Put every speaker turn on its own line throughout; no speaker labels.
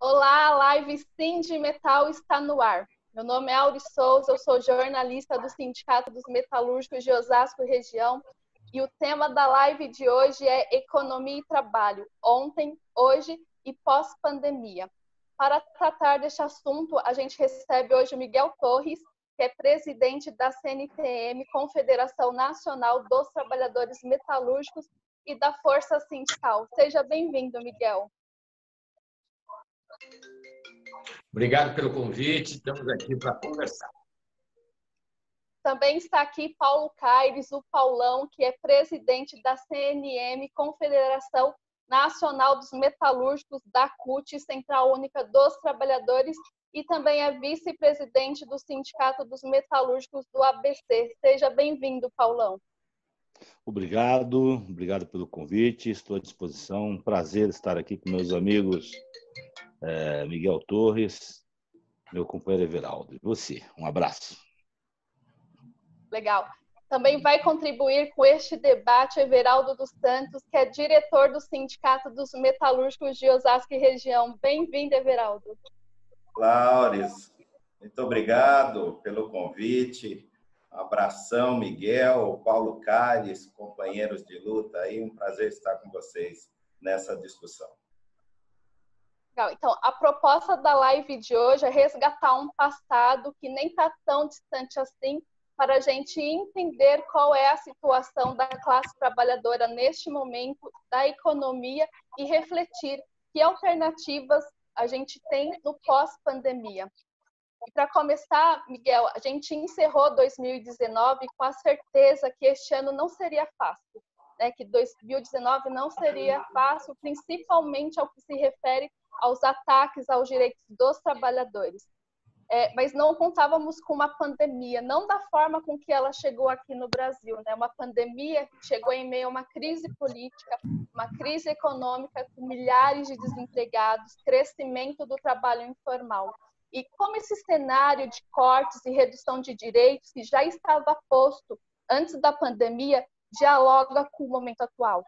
Olá, a live Sind Metal está no ar. Meu nome é Auri Souza, eu sou jornalista do Sindicato dos Metalúrgicos de Osasco e região, e o tema da live de hoje é Economia e Trabalho, ontem, hoje e pós-pandemia. Para tratar deste assunto, a gente recebe hoje o Miguel Torres, que é presidente da CNTM, Confederação Nacional dos Trabalhadores Metalúrgicos e da Força Sindical. Seja bem-vindo, Miguel.
Obrigado pelo convite, estamos aqui para conversar.
Também está aqui Paulo Caires, o Paulão, que é presidente da CNM, Confederação Nacional dos Metalúrgicos, da CUT, Central Única dos Trabalhadores, e também é vice-presidente do Sindicato dos Metalúrgicos do ABC. Seja bem-vindo, Paulão.
Obrigado pelo convite, estou à disposição. Um prazer estar aqui com meus amigos Miguel Torres, meu companheiro Everaldo. E você, um abraço.
Legal. Também vai contribuir com este debate Everaldo dos Santos, que é diretor do Sindicato dos Metalúrgicos de Osasco e região. Bem-vindo, Everaldo.
Olá, Auris. Muito obrigado pelo convite. Um abração, Miguel, Paulo Caires, companheiros de luta. Aí, um prazer estar com vocês nessa discussão.
Legal. Então, a proposta da live de hoje é resgatar um passado que nem está tão distante assim, para a gente entender qual é a situação da classe trabalhadora neste momento, da economia, e refletir que alternativas a gente tem no pós-pandemia. E para começar, Miguel, a gente encerrou 2019 com a certeza que este ano não seria fácil, né? Que 2019 não seria fácil, principalmente ao que se refere aos ataques aos direitos dos trabalhadores. Mas não contávamos com uma pandemia, não da forma com que ela chegou aqui no Brasil, né? Uma pandemia que chegou em meio a uma crise política, uma crise econômica com milhares de desempregados, crescimento do trabalho informal. E como esse cenário de cortes e redução de direitos, que já estava posto antes da pandemia, dialoga com o momento atual?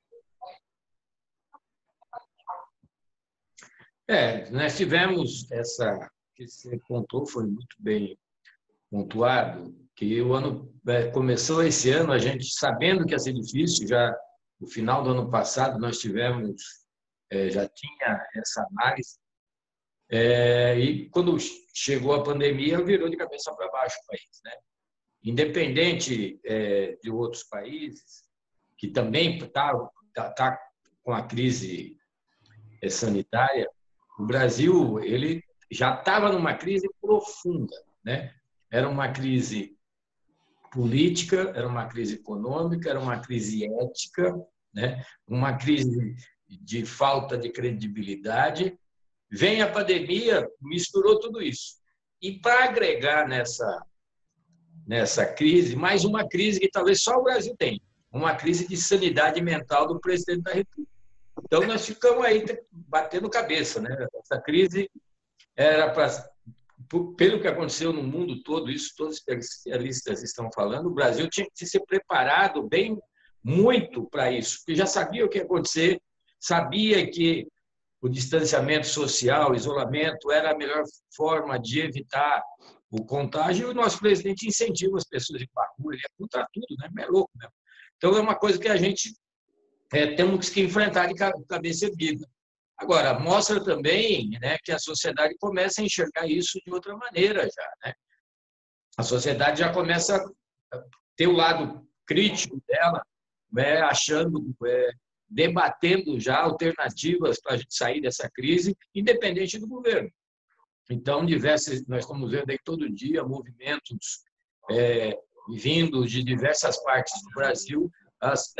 Nós tivemos essa, que você contou, foi muito bem pontuado, que o ano começou esse ano, a gente sabendo que ia ser difícil, já no final do ano passado nós tivemos, já tinha essa análise, e quando chegou a pandemia, virou de cabeça para baixo o país, né? Independente de outros países, que também tá com a crise sanitária, o Brasil ele já estava numa crise profunda, né? Era uma crise política, era uma crise econômica, era uma crise ética, né? Uma crise de falta de credibilidade. Vem a pandemia, misturou tudo isso. E para agregar nessa crise, mais uma crise que talvez só o Brasil tem, uma crise de sanidade mental do presidente da República. Então, nós ficamos aí batendo cabeça, né? Essa crise era para, pelo que aconteceu no mundo todo, isso todos os especialistas estão falando, o Brasil tinha que ser preparado muito para isso, porque já sabia o que ia acontecer, sabia que o distanciamento social, o isolamento, era a melhor forma de evitar o contágio, e o nosso presidente incentiva as pessoas a ir para a rua, ele é contra tudo, né? É louco mesmo. Então, é uma coisa que a gente temos que enfrentar de cabeça erguida. Agora, mostra também, né, que a sociedade começa a enxergar isso de outra maneira já, né? A sociedade já começa a ter o lado crítico dela, né, debatendo já alternativas para a gente sair dessa crise, independente do governo. Então, nós estamos vendo aí todo dia movimentos vindos de diversas partes do Brasil, as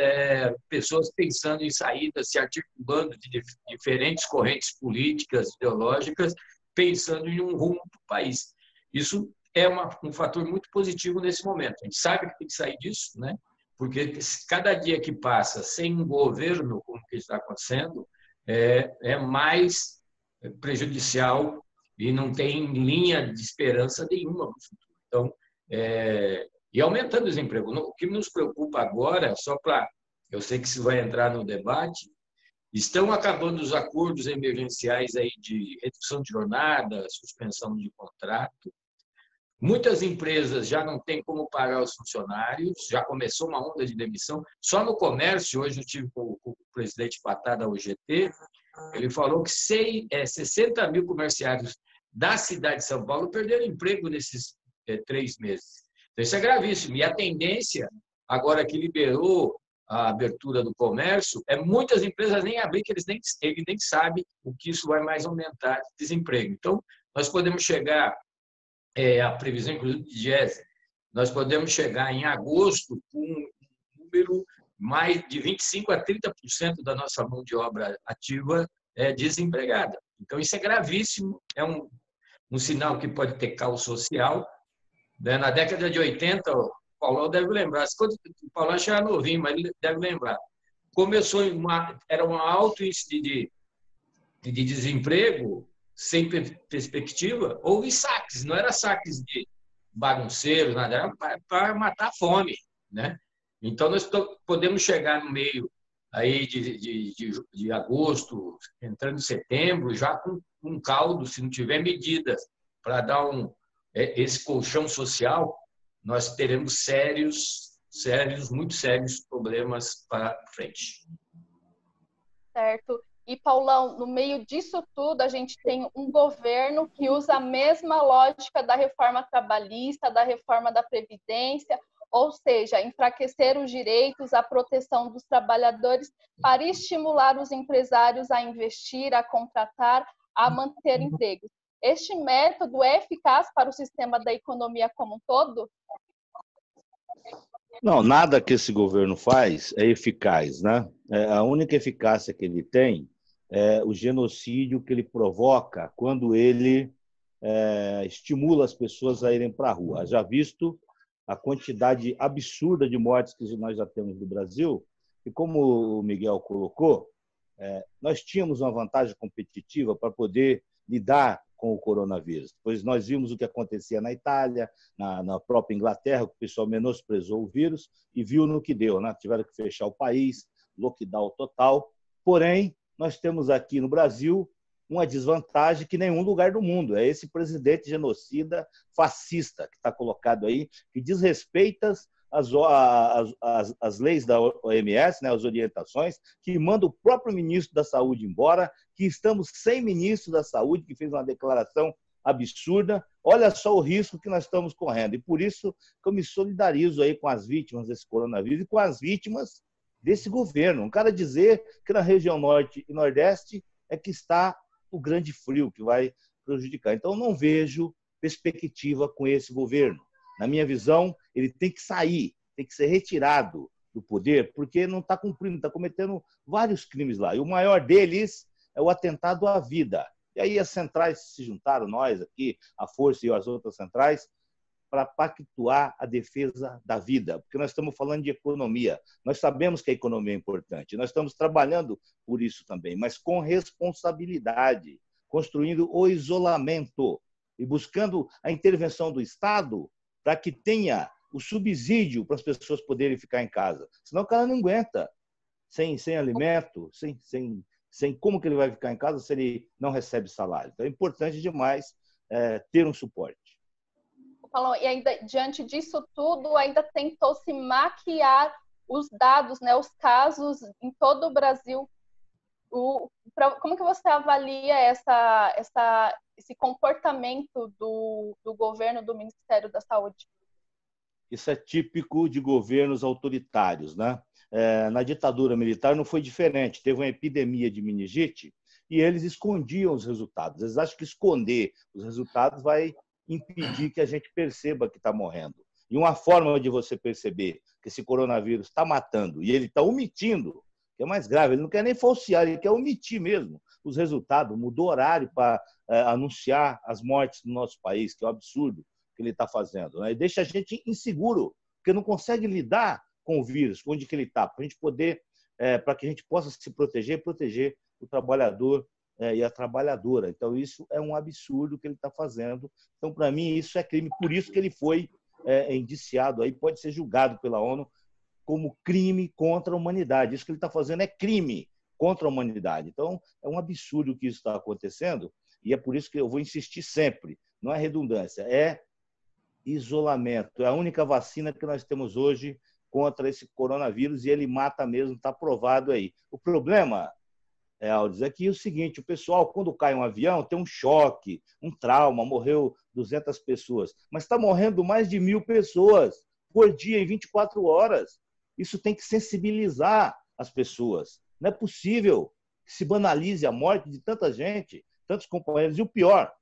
pessoas pensando em saídas, se articulando de diferentes correntes políticas, ideológicas, pensando em um rumo para o país. Isso é um fator muito positivo nesse momento. A gente sabe que tem que sair disso, né? Porque cada dia que passa sem um governo, como que está acontecendo, é mais prejudicial e não tem linha de esperança nenhuma para o futuro. Então, e aumentando o desemprego. O que nos preocupa agora, eu sei que isso vai entrar no debate, Estão acabando os acordos emergenciais aí de redução de jornada, suspensão de contrato. Muitas empresas já não têm como pagar os funcionários, já começou uma onda de demissão. Só no comércio, hoje eu tive com o presidente Patá da UGT, ele falou que 60 mil comerciários da cidade de São Paulo perderam emprego nesses 3 meses. Então, isso é gravíssimo. E a tendência, agora que liberou a abertura do comércio, muitas empresas nem abrir, que ele nem sabe o que isso vai mais aumentar de desemprego. Então, nós podemos chegar, a previsão, inclusive, de GES, nós podemos chegar em agosto com um número mais de 25% a 30% da nossa mão de obra ativa desempregada. Então, isso é gravíssimo, é um sinal que pode ter caos social. Na década de 80, o Paulão deve lembrar, o Paulão já era novinho, mas ele deve lembrar. Começou era um alto índice de desemprego, sem perspectiva, houve saques, não era saques de bagunceiros, nada, era para matar a fome, né? Então, nós podemos chegar no meio aí de agosto, entrando em setembro, já com um caldo, se não tiver medidas para dar esse colchão social, nós teremos muito sérios problemas para frente.
Certo. E, Paulão, no meio disso tudo, a gente tem um governo que usa a mesma lógica da reforma trabalhista, da reforma da Previdência, ou seja, enfraquecer os direitos, a proteção dos trabalhadores para estimular os empresários a investir, a contratar, a manter empregos. Este método é eficaz para o sistema da economia como um todo?
Não, nada que esse governo faz é eficaz, né? A única eficácia que ele tem é o genocídio que ele provoca quando ele estimula as pessoas a irem para a rua. Já visto a quantidade absurda de mortes que nós já temos no Brasil, e como o Miguel colocou, nós tínhamos uma vantagem competitiva para poder lidar com o coronavírus, pois nós vimos o que acontecia na Itália, na própria Inglaterra, que o pessoal menosprezou o vírus e viu no que deu, né? Tiveram que fechar o país, lockdown total. Porém, nós temos aqui no Brasil uma desvantagem que nenhum lugar do mundo. É esse presidente genocida, fascista, que está colocado aí, que desrespeita as leis da OMS, né, as orientações, que manda o próprio ministro da Saúde embora, que estamos sem ministro da Saúde, que fez uma declaração absurda. Olha só o risco que nós estamos correndo. E por isso que eu me solidarizo aí com as vítimas desse coronavírus e com as vítimas desse governo. Um cara dizer que na região norte e nordeste é que está o grande frio que vai prejudicar. Então, eu não vejo perspectiva com esse governo. Na minha visão, ele tem que sair, tem que ser retirado do poder, porque não está cumprindo, está cometendo vários crimes lá. E o maior deles é o atentado à vida. E aí as centrais se juntaram, nós aqui, a Força e as outras centrais, para pactuar a defesa da vida, porque nós estamos falando de economia. Nós sabemos que a economia é importante, nós estamos trabalhando por isso também, mas com responsabilidade, construindo o isolamento e buscando a intervenção do Estado para que tenha o subsídio para as pessoas poderem ficar em casa. Senão o cara não aguenta, sem alimento, sem como que ele vai ficar em casa se ele não recebe salário. Então é importante demais ter um suporte.
E ainda, diante disso tudo, ainda tentou se maquiar os dados, né, os casos em todo o Brasil. Como que você avalia esse comportamento do governo, do Ministério da Saúde?
Isso é típico de governos autoritários, né? Na ditadura militar não foi diferente. Teve uma epidemia de meningite e eles escondiam os resultados. Eles acham que esconder os resultados vai impedir que a gente perceba que está morrendo. E uma forma de você perceber que esse coronavírus está matando e ele está omitindo, que é mais grave, ele não quer nem falsear, ele quer omitir mesmo os resultados, mudou horário para anunciar as mortes no nosso país, que é um absurdo que ele está fazendo, né? E deixa a gente inseguro, porque não consegue lidar com o vírus, onde que ele está, para a gente poder, para que a gente possa se proteger e proteger o trabalhador e a trabalhadora. Então, isso é um absurdo que ele está fazendo. Então, para mim, isso é crime. Por isso que ele foi indiciado, aí pode ser julgado pela ONU como crime contra a humanidade. Isso que ele está fazendo é crime contra a humanidade. Então, é um absurdo que isso está acontecendo, e é por isso que eu vou insistir sempre. Não é redundância, é isolamento. É a única vacina que nós temos hoje contra esse coronavírus, e ele mata mesmo, está provado aí. O problema, Aldes, é que é o seguinte, o pessoal, quando cai um avião, tem um choque, um trauma, morreu 200 pessoas, mas está morrendo mais de 1.000 pessoas por dia, em 24 horas. Isso tem que sensibilizar as pessoas. Não é possível que se banalize a morte de tanta gente, tantos companheiros. E o pior,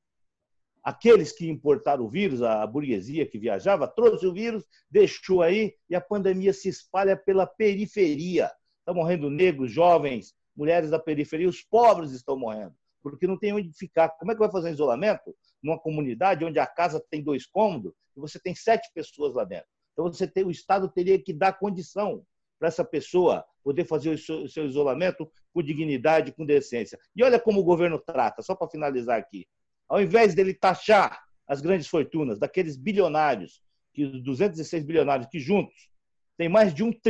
aqueles que importaram o vírus, a burguesia que viajava, trouxe o vírus, deixou aí, e a pandemia se espalha pela periferia. Estão morrendo negros, jovens, mulheres da periferia, os pobres estão morrendo, porque não tem onde ficar. Como é que vai fazer um isolamento numa comunidade onde a casa tem 2 cômodos e você tem 7 pessoas lá dentro? Então, o Estado teria que dar condição para essa pessoa poder fazer o seu isolamento com dignidade, com decência. E olha como o governo trata, só para finalizar aqui. Ao invés dele taxar as grandes fortunas daqueles bilionários, que 206 bilionários que juntos têm mais de 1,7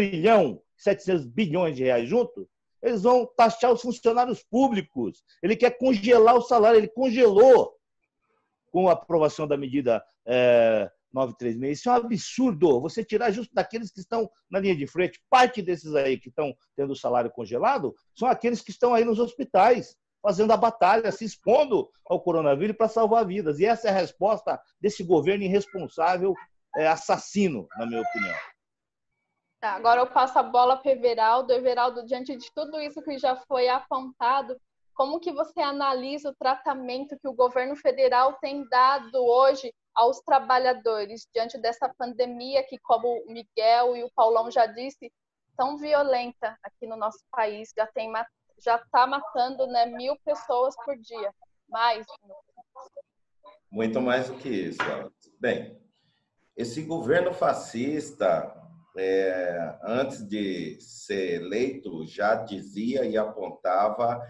trilhão de reais juntos, eles vão taxar os funcionários públicos. Ele quer congelar o salário, ele congelou com a aprovação da medida 936. Isso é um absurdo. Você tirar justo daqueles que estão na linha de frente. Parte desses aí que estão tendo o salário congelado são aqueles que estão aí nos hospitais, fazendo a batalha, se expondo ao coronavírus para salvar vidas. E essa é a resposta desse governo irresponsável, assassino, na minha opinião.
Tá, agora eu passo a bola para o Everaldo. Everaldo, diante de tudo isso que já foi apontado, como que você analisa o tratamento que o governo federal tem dado hoje aos trabalhadores, diante dessa pandemia que, como o Miguel e o Paulão já disse, tão violenta aqui no nosso país, já está matando, né, 1.000 pessoas por dia. Mais.
Muito mais do que isso. Bem, esse governo fascista, antes de ser eleito, já dizia e apontava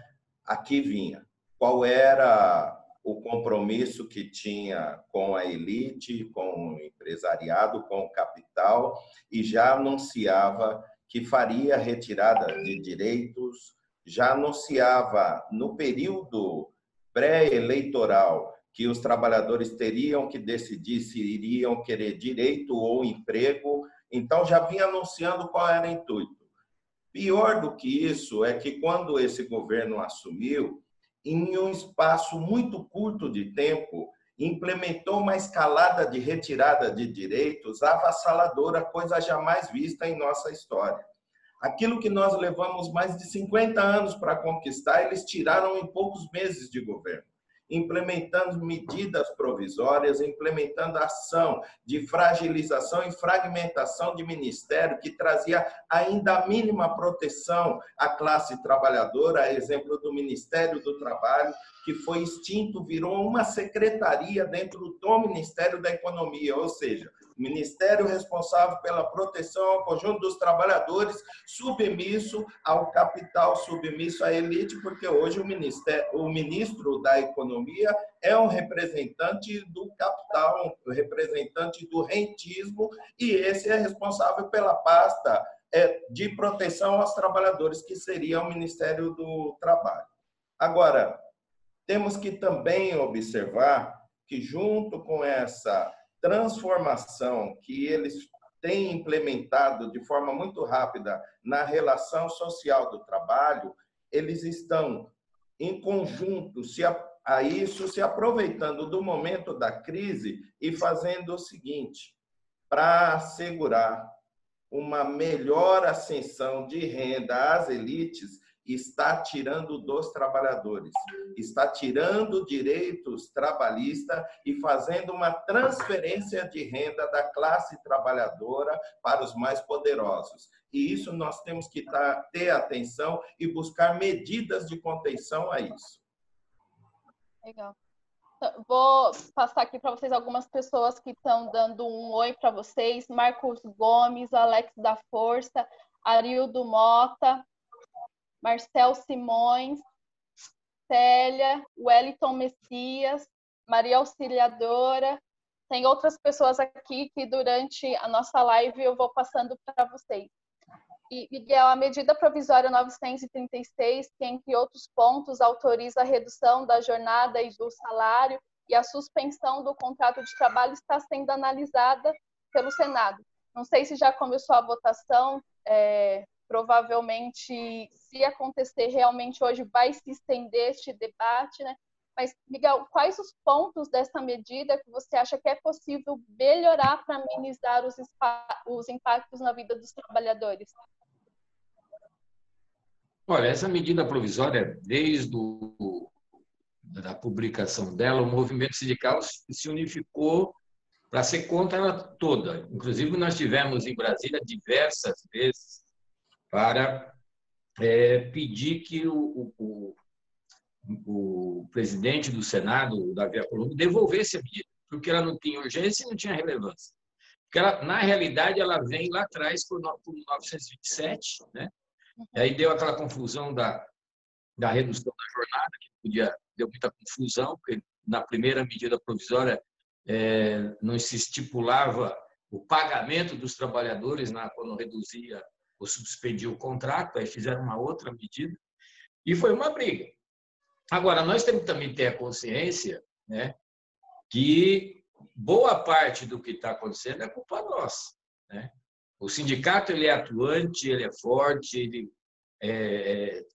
a que vinha. Qual era o compromisso que tinha com a elite, com o empresariado, com o capital, e já anunciava que faria retirada de direitos, já anunciava no período pré-eleitoral que os trabalhadores teriam que decidir se iriam querer direito ou emprego. Então, já vinha anunciando qual era o intuito. Pior do que isso é que, quando esse governo assumiu, em um espaço muito curto de tempo, implementou uma escalada de retirada de direitos avassaladora, coisa jamais vista em nossa história. Aquilo que nós levamos mais de 50 anos para conquistar, eles tiraram em poucos meses de governo, implementando medidas provisórias, implementando ação de fragilização e fragmentação de ministério que trazia ainda a mínima proteção à classe trabalhadora, a exemplo do Ministério do Trabalho, que foi extinto, virou uma secretaria dentro do Ministério da Economia, ou seja, o ministério responsável pela proteção ao conjunto dos trabalhadores, submisso ao capital, submisso à elite, porque hoje o ministro da Economia é um representante do capital, um representante do rentismo, e esse é responsável pela pasta de proteção aos trabalhadores, que seria o Ministério do Trabalho. Agora, temos que também observar que, junto com essa transformação que eles têm implementado de forma muito rápida na relação social do trabalho, eles estão, em conjunto, a isso, se aproveitando do momento da crise e fazendo o seguinte, para assegurar uma melhor ascensão de renda às elites, está tirando dos trabalhadores, está tirando direitos trabalhistas e fazendo uma transferência de renda da classe trabalhadora para os mais poderosos. E isso nós temos que ter atenção e buscar medidas de contenção a isso.
Legal. Vou passar aqui para vocês algumas pessoas que estão dando um oi para vocês. Marcos Gomes, Alex da Força, Arildo Mota, Marcel Simões, Célia, Wellington Messias, Maria Auxiliadora. Tem outras pessoas aqui que durante a nossa live eu vou passando para vocês. E, Miguel, a medida provisória 936, que, entre outros pontos, autoriza a redução da jornada e do salário e a suspensão do contrato de trabalho, está sendo analisada pelo Senado. Não sei se já começou a votação, provavelmente, se acontecer realmente hoje, vai se estender este debate, né? Mas, Miguel, quais os pontos dessa medida que você acha que é possível melhorar para amenizar os impactos na vida dos trabalhadores?
Olha, essa medida provisória, desde a publicação dela, o movimento sindical se unificou para ser contra ela toda. Inclusive, nós tivemos em Brasília diversas vezes para pedir que o presidente do Senado, o Davi Alcolumbre, devolvesse a medida, porque ela não tinha urgência e não tinha relevância. Porque ela, na realidade, ela vem lá atrás por 1927, né? E aí deu aquela confusão da redução da jornada, que deu muita confusão, porque na primeira medida provisória não se estipulava o pagamento dos trabalhadores quando reduzia ou suspendia o contrato, aí fizeram uma outra medida, e foi uma briga. Agora, nós temos que também ter a consciência, né, que boa parte do que está acontecendo é culpa nossa, né? O sindicato ele é atuante, ele é forte, ele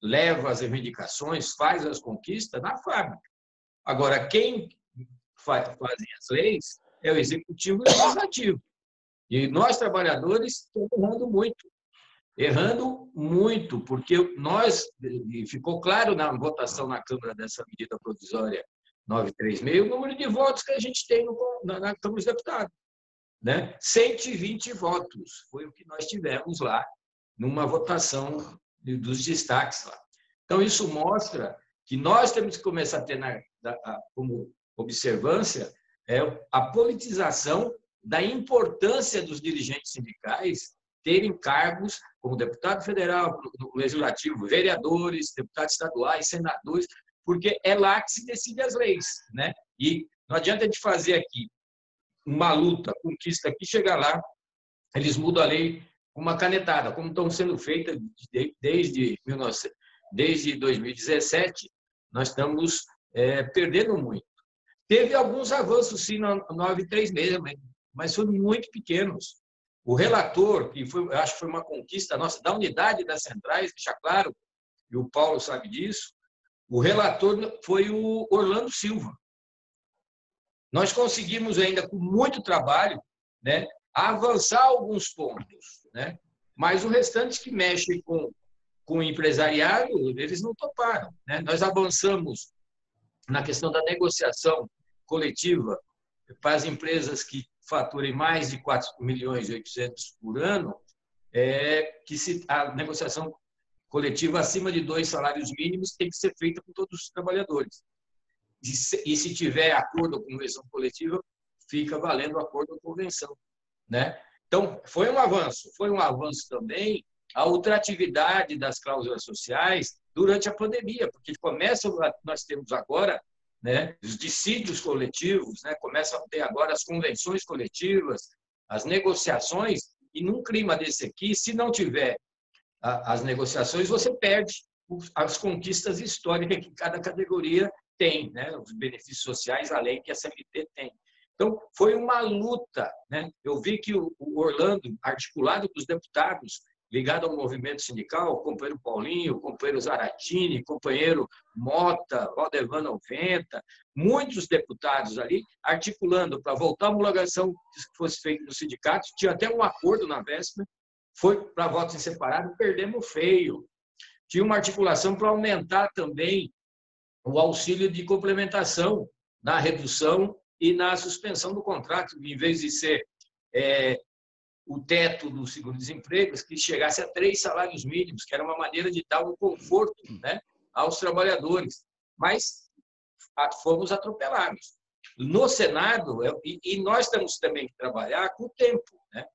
leva as reivindicações, faz as conquistas na fábrica. Agora, quem fazem as leis é o executivo e o legislativo. E nós, trabalhadores, estamos errando muito, porque ficou claro na votação na Câmara dessa medida provisória 936, o número de votos que a gente tem na Câmara dos Deputados, né? 120 votos foi o que nós tivemos lá numa votação dos destaques lá. Então, isso mostra que nós temos que começar a ter como observância a politização da importância dos dirigentes sindicais terem cargos como deputado federal, no legislativo, vereadores, deputados estaduais, senadores, porque é lá que se decide as leis, né? E não adianta a gente fazer aqui uma luta, conquista aqui, chegar lá, eles mudam a lei com uma canetada, como estão sendo feitas desde 2017, nós estamos perdendo muito. Teve alguns avanços, sim, no 936, mas foram muito pequenos. O relator, que acho que foi uma conquista nossa, da unidade das centrais, deixa claro, e o Paulo sabe disso, o relator foi o Orlando Silva. Nós conseguimos ainda, com muito trabalho, né, avançar alguns pontos, né? Mas o restante que mexe com o empresariado, eles não toparam, né? Nós avançamos na questão da negociação coletiva para as empresas que faturem mais de 4,8 milhões por ano, a negociação coletiva acima de 2 salários mínimos tem que ser feita com todos os trabalhadores. E se tiver acordo ou convenção coletiva, fica valendo o acordo ou convenção, né? Então, foi um avanço também a ultratividade das cláusulas sociais durante a pandemia, porque nós temos agora, né, os dissídios coletivos, né, começam a ter agora as convenções coletivas, as negociações, e num clima desse aqui, se não tiver as negociações, você perde as conquistas históricas que cada categoria tem, né, os benefícios sociais, a lei que a CLT tem. Então, foi uma luta, né? Eu vi que o Orlando, articulado com os deputados, ligado ao movimento sindical, o companheiro Paulinho, o companheiro Zaratini, o companheiro Mota, Valdevan 90, muitos deputados ali articulando para voltar a homologação que fosse feita no sindicato. Tinha até um acordo na véspera, foi para votos em separado, perdemos feio. Tinha uma articulação para aumentar também o auxílio de complementação na redução e na suspensão do contrato, em vez de ser o teto do seguro-desemprego, que chegasse a 3 salários mínimos, que era uma maneira de dar um conforto, né, aos trabalhadores. Mas fomos atropelados. No Senado, e nós temos também que trabalhar com o tempo, né?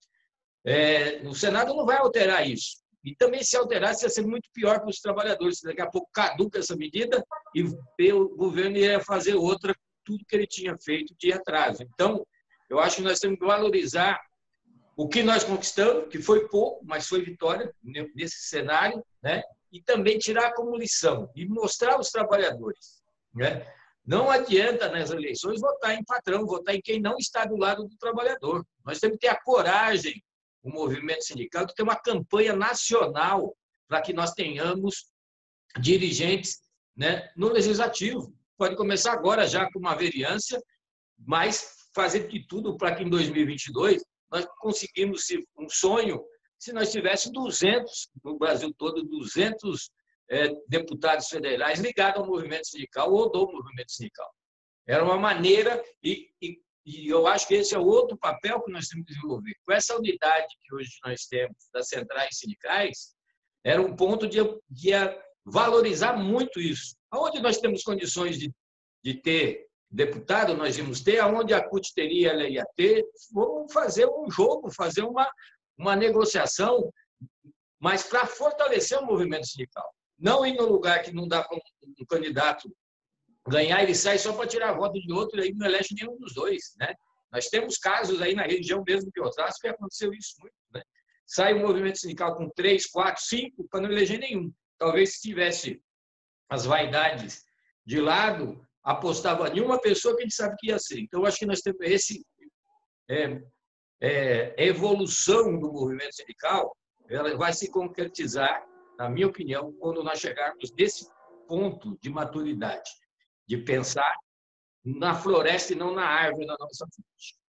No Senado não vai alterar isso. E também, se alterasse, ia ser muito pior para os trabalhadores. Daqui a pouco caduca essa medida e o governo ia fazer outra, tudo que ele tinha feito de atraso. Então, eu acho que nós temos que valorizar o que nós conquistamos, que foi pouco, mas foi vitória nesse cenário, né? E também tirar como lição e mostrar aos trabalhadores, né? Não adianta nas eleições votar em patrão, votar em quem não está do lado do trabalhador. Nós temos que ter a coragem, o movimento sindical, de ter uma campanha nacional para que nós tenhamos dirigentes, né, no legislativo. Pode começar agora já com uma vereança, mas fazer de tudo para que em 2022 nós conseguimos um sonho, se nós tivéssemos 200, no Brasil todo, 200 deputados federais ligados ao movimento sindical ou do movimento sindical. Era uma maneira, e eu acho que esse é outro papel que nós temos que desenvolver. Com essa unidade que hoje nós temos das centrais sindicais, era um ponto de valorizar muito isso. Aonde nós temos condições de ter deputado, nós íamos ter, aonde a CUT teria, ela ia ter. Vamos fazer um jogo, fazer uma negociação, mas para fortalecer o movimento sindical. Não ir no lugar que não dá para um candidato ganhar, ele sai só para tirar voto de outro e aí não elege nenhum dos dois, né? Nós temos casos aí na região mesmo que Osasco que aconteceu isso muito, né? Sai o movimento sindical com 3, 4, 5 para não eleger nenhum. Talvez se tivesse as vaidades de lado, apostava em uma pessoa que a gente sabe que ia ser. Então, eu acho que nós temos a evolução do movimento sindical, ela vai se concretizar, na minha opinião, quando nós chegarmos nesse ponto de maturidade, de pensar na floresta e não na árvore da nossa frente.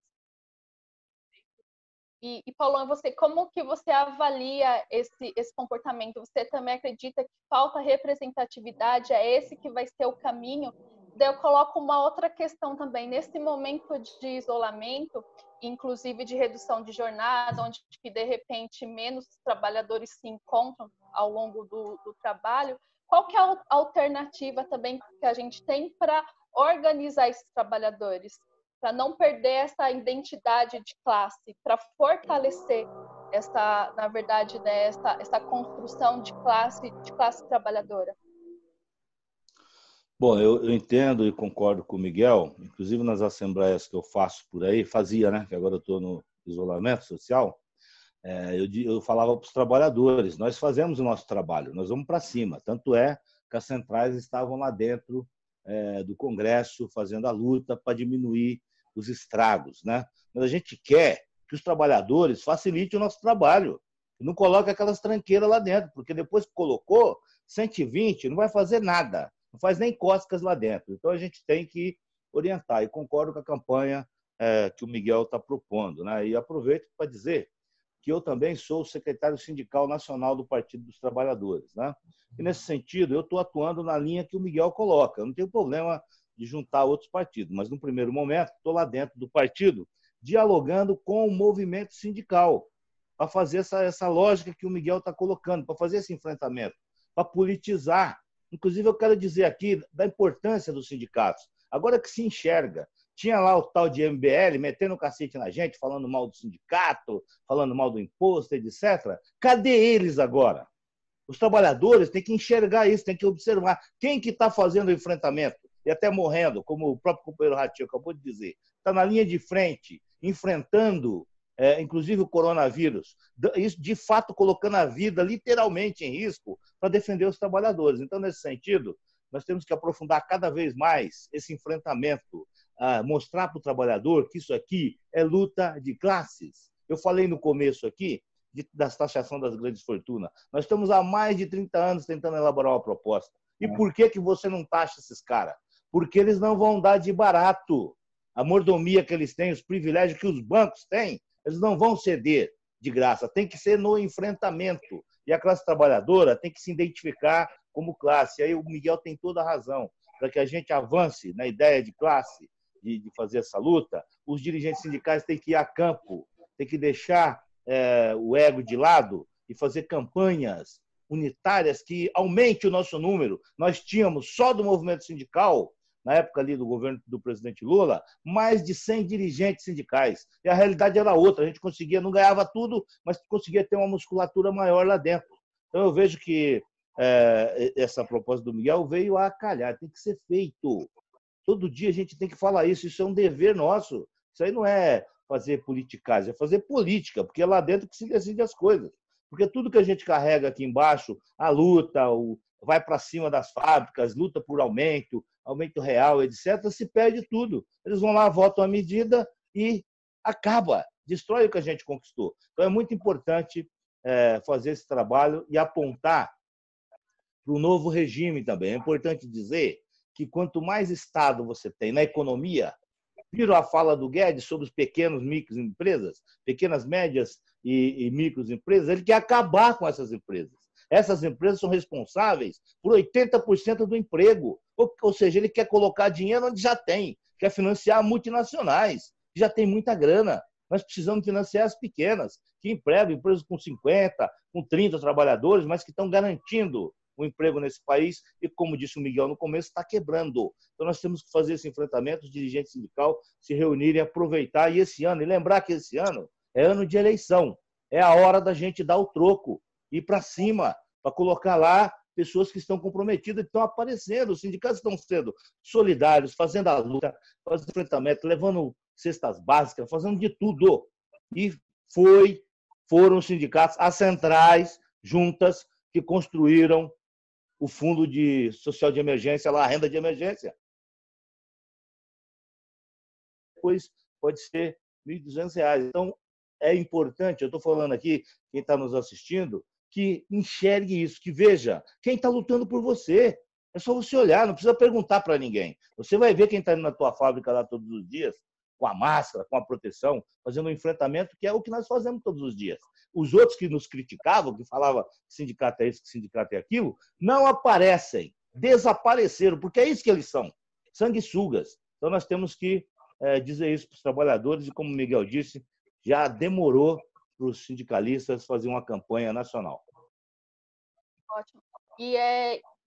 E Paulão, como que você avalia esse comportamento? Você também acredita que falta representatividade? É esse que vai ser o caminho? Daí eu coloco uma outra questão também. Nesse momento de isolamento, inclusive de redução de jornada, onde de repente menos trabalhadores se encontram ao longo do trabalho, qual que é a alternativa também que a gente tem para organizar esses trabalhadores? Para não perder essa identidade de classe, para fortalecer na verdade, né, essa construção de classe trabalhadora.
Bom, eu entendo e concordo com o Miguel, inclusive nas assembleias que eu faço por aí, fazia, né? Que agora eu estou no isolamento social, eu falava para os trabalhadores, nós fazemos o nosso trabalho, nós vamos para cima. Tanto é que as centrais estavam lá dentro do Congresso fazendo a luta para diminuir os estragos, né? Mas a gente quer que os trabalhadores facilitem o nosso trabalho, não coloque aquelas tranqueiras lá dentro, porque depois que colocou 120, não vai fazer nada, não faz nem cócegas lá dentro. Então a gente tem que orientar, e concordo com a campanha que o Miguel está propondo, né? E aproveito para dizer que eu também sou o secretário sindical nacional do Partido dos Trabalhadores, né? E nesse sentido, eu estou atuando na linha que o Miguel coloca. Eu não tenho problema de juntar outros partidos, mas no primeiro momento estou lá dentro do partido dialogando com o movimento sindical para fazer essa lógica que o Miguel está colocando, para fazer esse enfrentamento, para politizar. Inclusive, eu quero dizer aqui da importância dos sindicatos. Agora que se enxerga, tinha lá o tal de MBL metendo o cacete na gente, falando mal do sindicato, falando mal do imposto, etc. Cadê eles agora? Os trabalhadores têm que enxergar isso, têm que observar quem que está fazendo o enfrentamento e até morrendo, como o próprio companheiro Ratinho acabou de dizer. Está na linha de frente, enfrentando, inclusive, o coronavírus. Isso, de fato, colocando a vida literalmente em risco para defender os trabalhadores. Então, nesse sentido, nós temos que aprofundar cada vez mais esse enfrentamento, mostrar para o trabalhador que isso aqui é luta de classes. Eu falei no começo aqui da taxação das grandes fortunas. Nós estamos há mais de 30 anos tentando elaborar uma proposta. E por que você não taxa esses caras? Porque eles não vão dar de barato. A mordomia que eles têm, os privilégios que os bancos têm, eles não vão ceder de graça. Tem que ser no enfrentamento. E a classe trabalhadora tem que se identificar como classe. E aí o Miguel tem toda a razão. Para que a gente avance na ideia de classe, de fazer essa luta, os dirigentes sindicais têm que ir a campo, têm que deixar o ego de lado e fazer campanhas unitárias que aumente o nosso número. Nós tínhamos, só do movimento sindical, na época ali do governo do presidente Lula, mais de 100 dirigentes sindicais. E a realidade era outra. A gente conseguia, não ganhava tudo, mas conseguia ter uma musculatura maior lá dentro. Então eu vejo que essa proposta do Miguel veio a calhar. Tem que ser feito. Todo dia a gente tem que falar isso. Isso é um dever nosso. Isso aí não é fazer politicagem, é fazer política, porque é lá dentro que se decide as coisas. Porque tudo que a gente carrega aqui embaixo, a luta, vai para cima das fábricas, luta por aumento, aumento real, etc., se perde tudo. Eles vão lá, votam a medida e acaba, destrói o que a gente conquistou. Então, é muito importante fazer esse trabalho e apontar para o novo regime também. É importante dizer que quanto mais Estado você tem na economia, viram a fala do Guedes sobre os pequenos, microempresas, pequenas, médias e microempresas, ele quer acabar com essas empresas. Essas empresas são responsáveis por 80% do emprego. Ou seja, ele quer colocar dinheiro onde já tem, quer financiar multinacionais, que já tem muita grana. Nós precisamos financiar as pequenas, que empregam empresas com 50, com 30 trabalhadores, mas que estão garantindo o emprego nesse país e, como disse o Miguel no começo, está quebrando. Então, nós temos que fazer esse enfrentamento, os dirigentes sindicais se reunirem, aproveitar e esse ano, e lembrar que esse ano é ano de eleição, é a hora da gente dar o troco, ir para cima, para colocar lá pessoas que estão comprometidas, que estão aparecendo, os sindicatos estão sendo solidários, fazendo a luta, fazendo enfrentamento, levando cestas básicas, fazendo de tudo. E foram os sindicatos, as centrais, juntas, que construíram o fundo social de emergência, lá, a renda de emergência. Depois pode ser R$ 1.200. Então, é importante, eu estou falando aqui, quem está nos assistindo, que enxergue isso, que veja quem está lutando por você. É só você olhar, não precisa perguntar para ninguém. Você vai ver quem está indo na tua fábrica lá todos os dias, com a máscara, com a proteção, fazendo um enfrentamento, que é o que nós fazemos todos os dias. Os outros que nos criticavam, que falavam que sindicato é isso, que sindicato é aquilo, não aparecem, desapareceram, porque é isso que eles são, sanguessugas. Então, nós temos que dizer isso para os trabalhadores e, como o Miguel disse, já demorou para os sindicalistas fazer uma campanha nacional.
Ótimo. E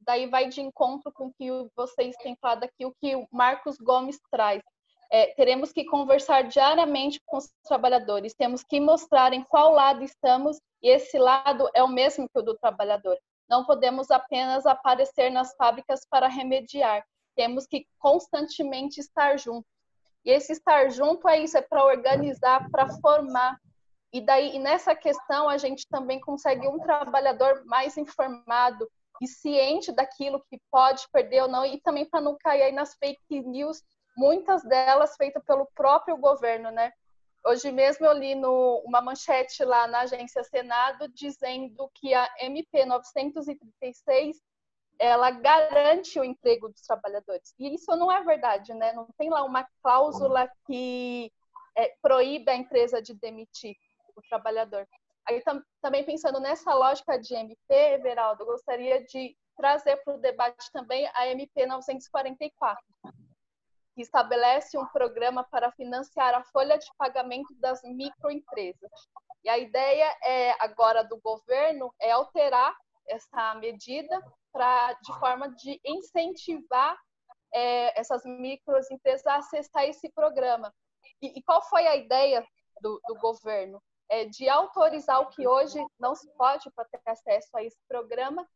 daí vai de encontro com o que vocês têm falado aqui, o que o Marcos Gomes traz. Teremos que conversar diariamente com os trabalhadores, temos que mostrar em qual lado estamos, e esse lado é o mesmo que o do trabalhador. Não podemos apenas aparecer nas fábricas para remediar, temos que constantemente estar juntos. E esse estar junto é isso, é para organizar, para formar. E daí, nessa questão, a gente também consegue um trabalhador mais informado e ciente daquilo que pode perder ou não, e também para não cair aí nas fake news, muitas delas feitas pelo próprio governo, né? Hoje mesmo eu li uma manchete lá na agência Senado dizendo que a MP 936 ela garante o emprego dos trabalhadores. E isso não é verdade, né? Não tem lá uma cláusula que proíbe a empresa de demitir o trabalhador. Aí também pensando nessa lógica de MP, Everaldo, eu gostaria de trazer para o debate também a MP 944, que estabelece um programa para financiar a folha de pagamento das microempresas. E a ideia agora do governo é alterar essa medida de forma de incentivar essas microempresas a acessar esse programa. E qual foi a ideia do governo? De autorizar o que hoje não se pode para ter acesso a esse programa,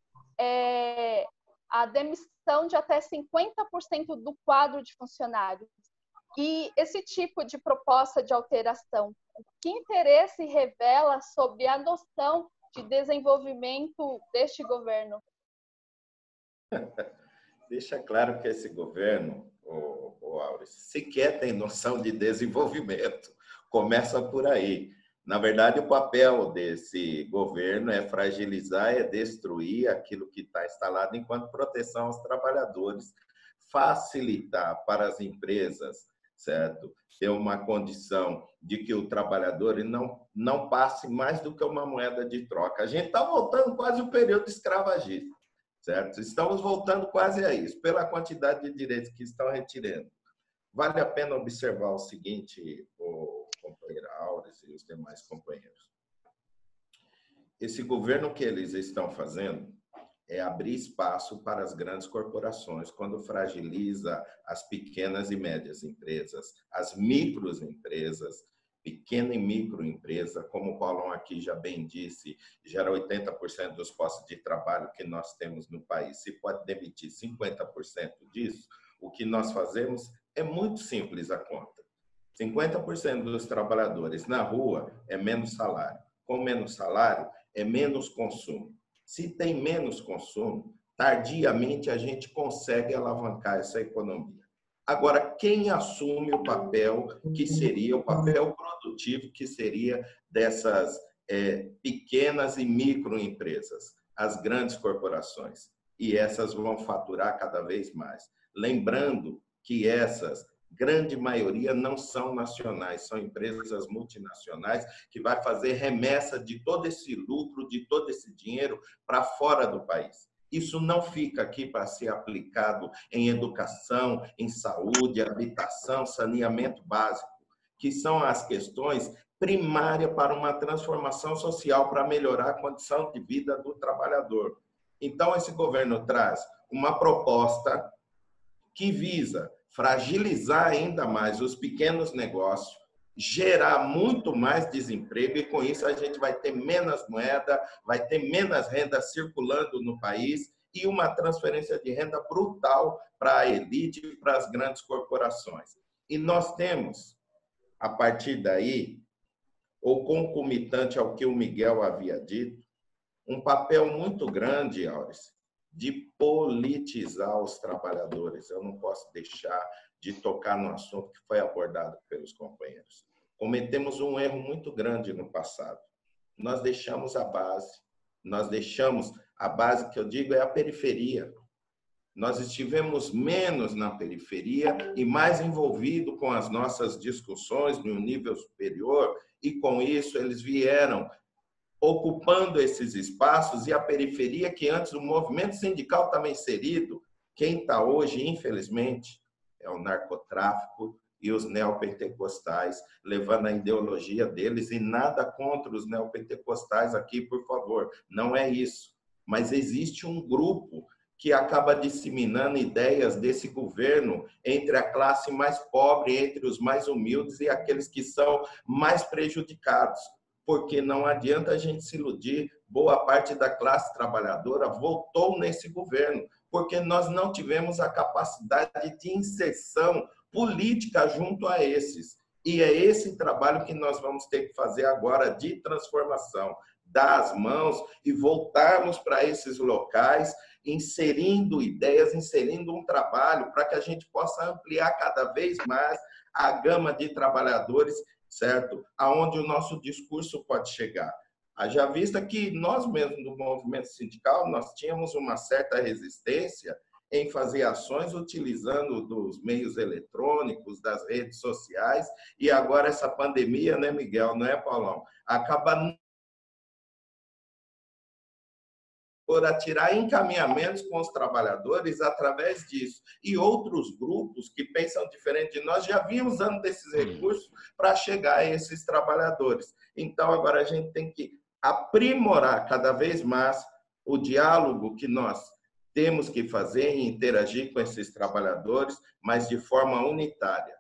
a demissão de até 50% do quadro de funcionários. E esse tipo de proposta de alteração, que interesse revela sobre a noção de desenvolvimento deste governo?
Deixa claro que esse governo, Auris, sequer tem noção de desenvolvimento. Começa por aí. Na verdade, o papel desse governo é fragilizar, é destruir aquilo que está instalado enquanto proteção aos trabalhadores, facilitar para as empresas, certo? Ter uma condição de que o trabalhador não passe mais do que uma moeda de troca. A gente está voltando quase ao período escravagista, certo? Estamos voltando quase a isso, pela quantidade de direitos que estão retirando. Vale a pena observar o seguinte, companheira Auris e os demais companheiros. Esse governo que eles estão fazendo é abrir espaço para as grandes corporações, quando fragiliza as pequenas e médias empresas, as microempresas, pequena e microempresa, como o Paulão aqui já bem disse, gera 80% dos postos de trabalho que nós temos no país. Se pode demitir 50% disso, o que nós fazemos é muito simples a conta. 50% dos trabalhadores na rua é menos salário. Com menos salário, é menos consumo. Se tem menos consumo, tardiamente a gente consegue alavancar essa economia. Agora, quem assume o papel que seria o papel produtivo que seria dessas pequenas e microempresas? As grandes corporações. E essas vão faturar cada vez mais. Lembrando que essas, grande maioria, não são nacionais, são empresas multinacionais que vai fazer remessa de todo esse lucro, de todo esse dinheiro para fora do país. Isso não fica aqui para ser aplicado em educação, em saúde, habitação, saneamento básico, que são as questões primárias para uma transformação social, para melhorar a condição de vida do trabalhador. Então, esse governo traz uma proposta que visa fragilizar ainda mais os pequenos negócios, gerar muito mais desemprego e, com isso, a gente vai ter menos moeda, vai ter menos renda circulando no país e uma transferência de renda brutal para a elite e para as grandes corporações. E nós temos, a partir daí, ou concomitante ao que o Miguel havia dito, um papel muito grande, Auris, de politizar os trabalhadores. Eu não posso deixar de tocar no assunto que foi abordado pelos companheiros. Cometemos um erro muito grande no passado. Nós deixamos a base que eu digo é a periferia. Nós estivemos menos na periferia e mais envolvido com as nossas discussões no nível superior, e com isso eles vieram ocupando esses espaços, e a periferia, que antes o movimento sindical estava inserido, quem está hoje, infelizmente, é o narcotráfico e os neopentecostais, levando a ideologia deles, e nada contra os neopentecostais aqui, por favor, não é isso. Mas existe um grupo que acaba disseminando ideias desse governo entre a classe mais pobre, entre os mais humildes e aqueles que são mais prejudicados. Porque não adianta a gente se iludir, boa parte da classe trabalhadora votou nesse governo, porque nós não tivemos a capacidade de inserção política junto a esses. E é esse trabalho que nós vamos ter que fazer agora de transformação, dar as mãos e voltarmos para esses locais, inserindo ideias, inserindo um trabalho para que a gente possa ampliar cada vez mais a gama de trabalhadores, certo? Aonde o nosso discurso pode chegar. Haja vista que nós mesmos do movimento sindical, nós tínhamos uma certa resistência em fazer ações utilizando dos meios eletrônicos, das redes sociais, e agora essa pandemia, né, Miguel, não é, Paulão? Acaba por atirar encaminhamentos com os trabalhadores através disso. E outros grupos que pensam diferente de nós já vinham usando desses recursos para chegar a esses trabalhadores. Então, agora a gente tem que aprimorar cada vez mais o diálogo que nós temos que fazer e interagir com esses trabalhadores, mas de forma unitária.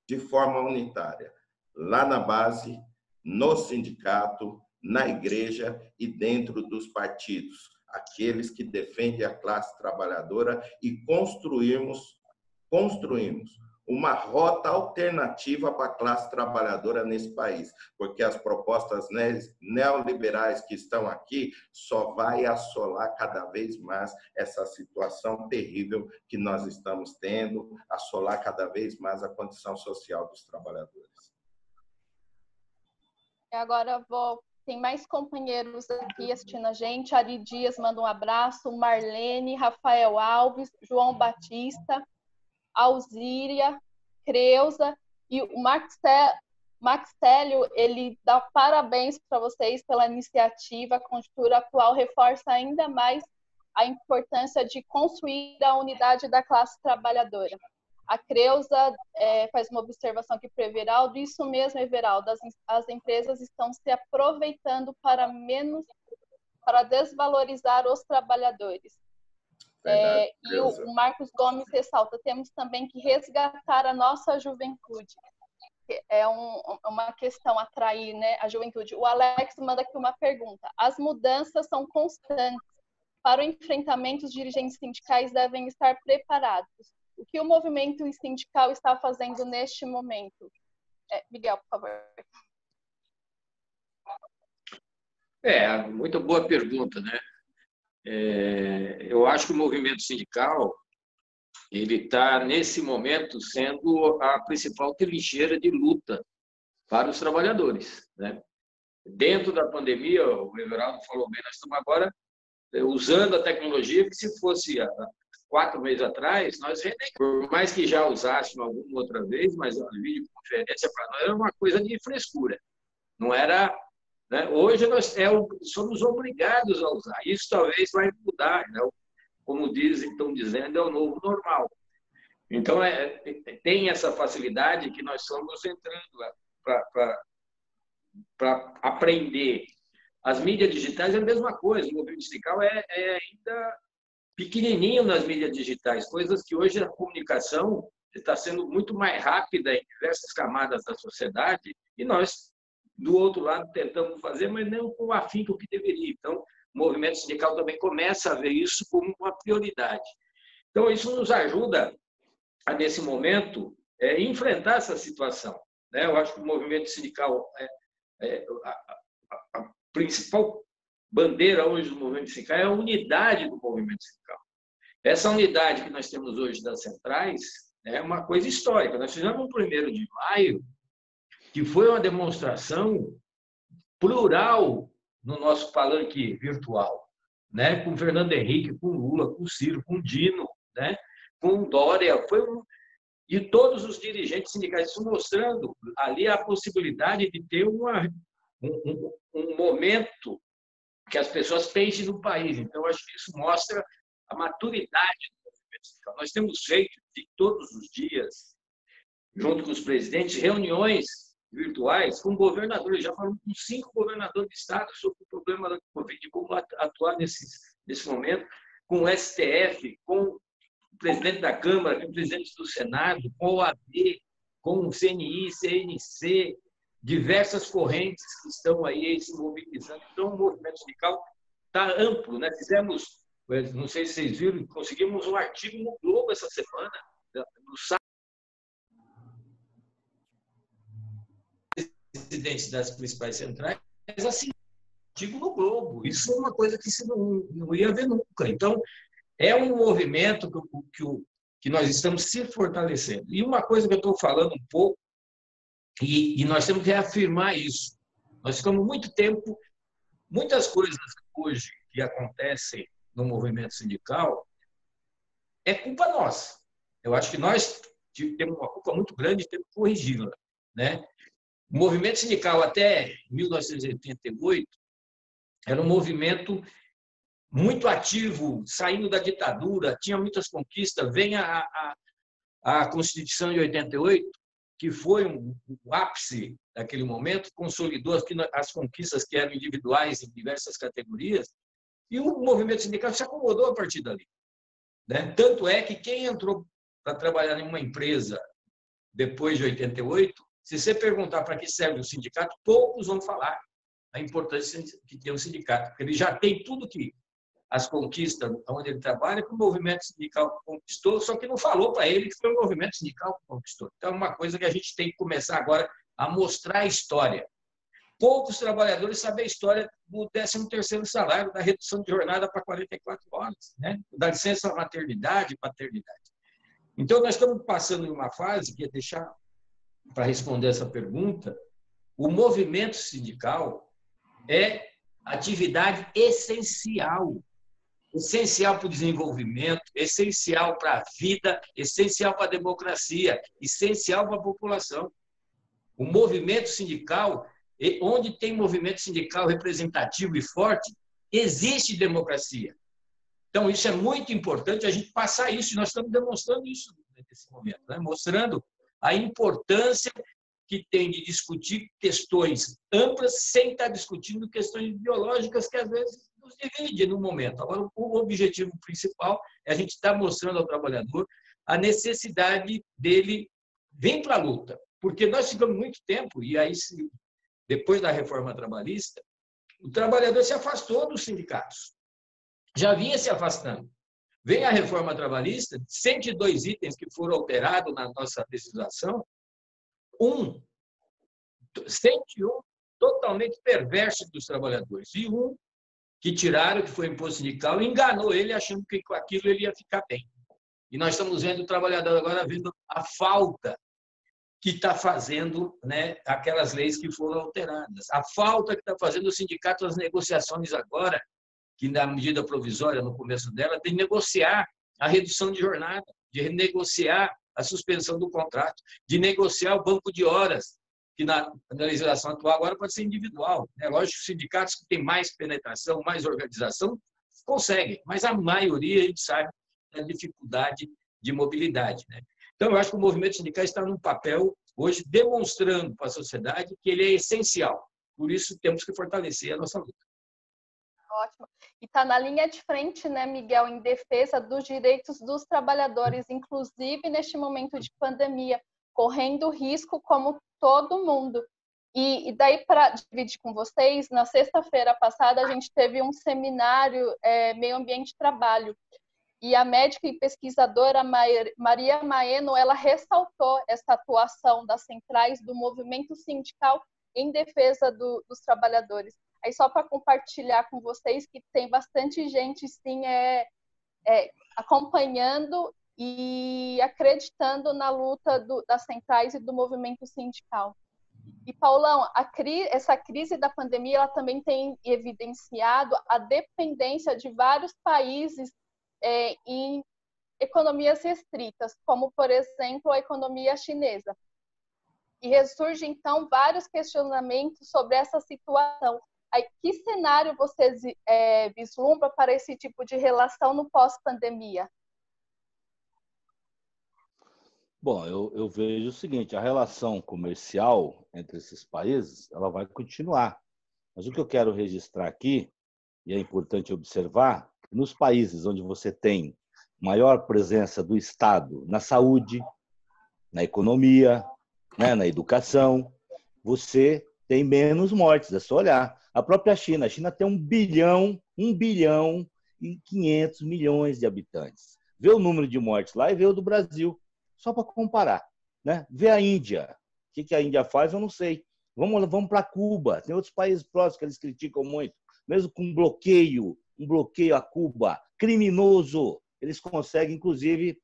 De forma unitária. Lá na base, no sindicato, na igreja e dentro dos partidos. Aqueles que defendem a classe trabalhadora, e construirmos uma rota alternativa para a classe trabalhadora nesse país, porque as propostas neoliberais que estão aqui só vai assolar cada vez mais essa situação terrível que nós estamos tendo, assolar cada vez mais a condição social dos trabalhadores.
Agora tem mais companheiros aqui assistindo a gente. Ari Dias manda um abraço, Marlene, Rafael Alves, João Batista, Alzíria, Creuza, e o Maxélio, ele dá parabéns para vocês pela iniciativa. A conjuntura atual reforça ainda mais a importância de construir a unidade da classe trabalhadora. A Creuza faz uma observação aqui para o Everaldo. Isso mesmo, Everaldo, as empresas estão se aproveitando para desvalorizar os trabalhadores. E o Marcos Gomes ressalta, temos também que resgatar a nossa juventude. É uma questão atrair, né, a juventude. O Alex manda aqui uma pergunta. As mudanças são constantes. Para o enfrentamento, os dirigentes sindicais devem estar preparados. O que o movimento sindical está fazendo neste momento? Miguel, por favor.
Muito boa pergunta, né? Eu acho que o movimento sindical ele está, nesse momento, sendo a principal trincheira de luta para os trabalhadores, né? Dentro da pandemia, o Everaldo falou bem, nós estamos agora usando a tecnologia que, se fosse há 4 meses atrás, nós, por mais que já usássemos alguma outra vez, mas a videoconferência para nós era uma coisa de frescura. Não era, né? Hoje nós somos obrigados a usar. Isso talvez vai mudar, né? Como estão dizendo, é o novo normal. Então, tem essa facilidade que nós estamos entrando para aprender. As mídias digitais é a mesma coisa. O movimento sindical é ainda pequenininho nas mídias digitais, coisas que hoje a comunicação está sendo muito mais rápida em diversas camadas da sociedade e nós, do outro lado, tentamos fazer, mas não com o afinco que deveria. Então, o movimento sindical também começa a ver isso como uma prioridade. Então, isso nos ajuda a, nesse momento, enfrentar essa situação, né? Eu acho que o movimento sindical a principal bandeira hoje do movimento sindical é a unidade do movimento sindical. Essa unidade que nós temos hoje das centrais é uma coisa histórica. Nós fizemos um 1º de maio, que foi uma demonstração plural no nosso palanque virtual, né? Com Fernando Henrique, com Lula, com Ciro, com Dino, né? Com Dória, e todos os dirigentes sindicais mostrando ali a possibilidade de ter um momento que as pessoas pensem no país. Então, acho que isso mostra a maturidade do movimento sindical. Nós temos feito, todos os dias, junto com os presidentes, reuniões virtuais com governadores. Já falamos com 5 governadores de estado sobre o problema da Covid, de como atuar nesse momento, com o STF, com o presidente da Câmara, com o presidente do Senado, com a OAB, com o CNI, CNC, diversas correntes que estão aí se mobilizando. Então, o movimento sindical está amplo, né? Fizemos, não sei se vocês viram, conseguimos um artigo no Globo essa semana, no site dos presidentes das principais centrais, assim, artigo no Globo. Isso é uma coisa que se não ia ver nunca. Então, é um movimento que nós estamos se fortalecendo. E uma coisa que eu estou falando um pouco, e nós temos que reafirmar isso. Nós ficamos muito tempo, muitas coisas hoje que acontecem no movimento sindical, é culpa nossa. Eu acho que nós temos uma culpa muito grande e temos que corrigi-la, né? O movimento sindical até 1988 era um movimento muito ativo, saindo da ditadura, tinha muitas conquistas. Vem a Constituição de 88, que foi o ápice daquele momento, consolidou as conquistas que eram individuais em diversas categorias, e o movimento sindical se acomodou a partir dali, né? Tanto é que quem entrou para trabalhar em uma empresa depois de 88, se você perguntar para que serve o sindicato, poucos vão falar a importância que tem o sindicato, porque ele já tem tudo que as conquistas onde ele trabalha, que o movimento sindical conquistou, só que não falou para ele que foi o movimento sindical que conquistou. Então, é uma coisa que a gente tem que começar agora a mostrar a história. Poucos trabalhadores sabem a história do 13º salário, da redução de jornada para 44 horas, né? Da licença maternidade e paternidade. Então, nós estamos passando em uma fase, que é deixar para responder essa pergunta, o movimento sindical é atividade essencial. Essencial para o desenvolvimento, essencial para a vida, essencial para a democracia, essencial para a população. O movimento sindical, onde tem movimento sindical representativo e forte, existe democracia. Então, isso é muito importante a gente passar isso, e nós estamos demonstrando isso nesse momento, né? Mostrando a importância que tem de discutir questões amplas sem estar discutindo questões ideológicas que, às vezes, nos dividem no momento. Agora, o objetivo principal é a gente estar mostrando ao trabalhador a necessidade dele vir para a luta. Porque nós ficamos muito tempo, e aí, depois da reforma trabalhista, o trabalhador se afastou dos sindicatos. Já vinha se afastando. Vem a reforma trabalhista, 102 itens que foram alterados na nossa legislação, 101 totalmente perversos dos trabalhadores. E um que tiraram, que foi imposto sindical, enganou ele achando que com aquilo ele ia ficar bem. E nós estamos vendo o trabalhador agora vendo a falta que está fazendo, né, aquelas leis que foram alteradas. A falta que está fazendo o sindicato as negociações agora, que na medida provisória, no começo dela, tem que negociar a redução de jornada, de renegociar a suspensão do contrato, de negociar o banco de horas, que na legislação atual agora pode ser individual. É lógico que os sindicatos que têm mais penetração, mais organização, conseguem, mas a maioria, a gente sabe, tem dificuldade de mobilidade, né? Então, eu acho que o movimento sindical está num papel, hoje, demonstrando para a sociedade que ele é essencial. Por isso, temos que fortalecer a nossa luta.
Ótimo. E está na linha de frente, né, Miguel, em defesa dos direitos dos trabalhadores, inclusive neste momento de pandemia, correndo risco como todo mundo. E daí, para dividir com vocês, na sexta-feira passada, a gente teve um seminário Meio Ambiente e Trabalho. E a médica e pesquisadora Maria Maeno, ela ressaltou essa atuação das centrais do movimento sindical em defesa dos trabalhadores. Aí só para compartilhar com vocês que tem bastante gente sim acompanhando e acreditando na luta das centrais e do movimento sindical. E, Paulão, essa crise da pandemia ela também tem evidenciado a dependência de vários países em economias restritas, como, por exemplo, a economia chinesa. E ressurge, então, vários questionamentos sobre essa situação. Aí, que cenário você vislumbra para esse tipo de relação no pós-pandemia?
Bom, eu vejo o seguinte, a relação comercial entre esses países, ela vai continuar. Mas o que eu quero registrar aqui, e é importante observar, nos países onde você tem maior presença do Estado na saúde, na economia, né, na educação, você tem menos mortes, é só olhar. A própria China, a China tem 1 bilhão e 500 milhões de habitantes. Vê o número de mortes lá e vê o do Brasil, só para comparar, né? Vê a Índia, o que a Índia faz eu não sei. Vamos para Cuba, tem outros países próximos que eles criticam muito, mesmo com um bloqueio a Cuba, criminoso, eles conseguem, inclusive,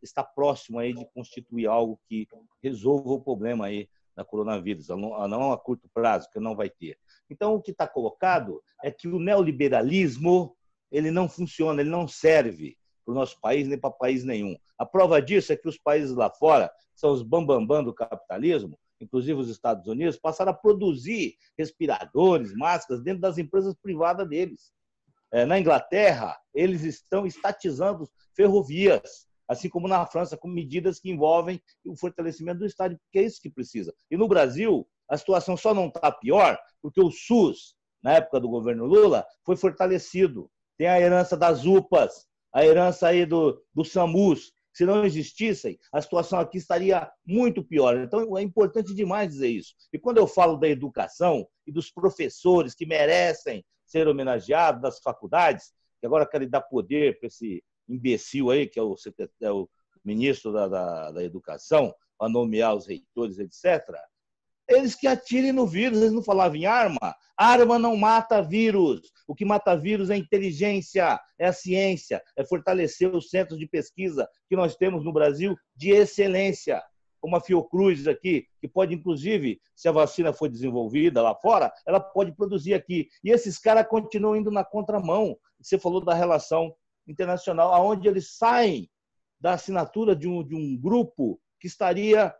estar próximo aí de constituir algo que resolva o problema aí da coronavírus, não a curto prazo, que não vai ter. Então, o que está colocado é que o neoliberalismo ele não funciona, ele não serve para o nosso país nem para país nenhum. A prova disso é que os países lá fora, que são os bambambam do capitalismo, inclusive os Estados Unidos, passaram a produzir respiradores, máscaras dentro das empresas privadas deles. Na Inglaterra, eles estão estatizando ferrovias, assim como na França, com medidas que envolvem o fortalecimento do Estado, porque é isso que precisa. E no Brasil, a situação só não está pior porque o SUS, na época do governo Lula, foi fortalecido. Tem a herança das UPAs, a herança aí do SAMUS. Se não existissem, a situação aqui estaria muito pior. Então, é importante demais dizer isso. E quando eu falo da educação e dos professores que merecem ser homenageados, das faculdades, que agora querem dar poder para esse imbecil aí, que é o ministro da Educação, para nomear os reitores, etc., eles que atirem no vírus, eles não falavam em arma. Arma não mata vírus. O que mata vírus é a inteligência, é a ciência, é fortalecer os centros de pesquisa que nós temos no Brasil de excelência, como a Fiocruz aqui, que pode, inclusive, se a vacina for desenvolvida lá fora, ela pode produzir aqui. E esses caras continuam indo na contramão. Você falou da relação internacional, onde eles saem da assinatura de um grupo que estaria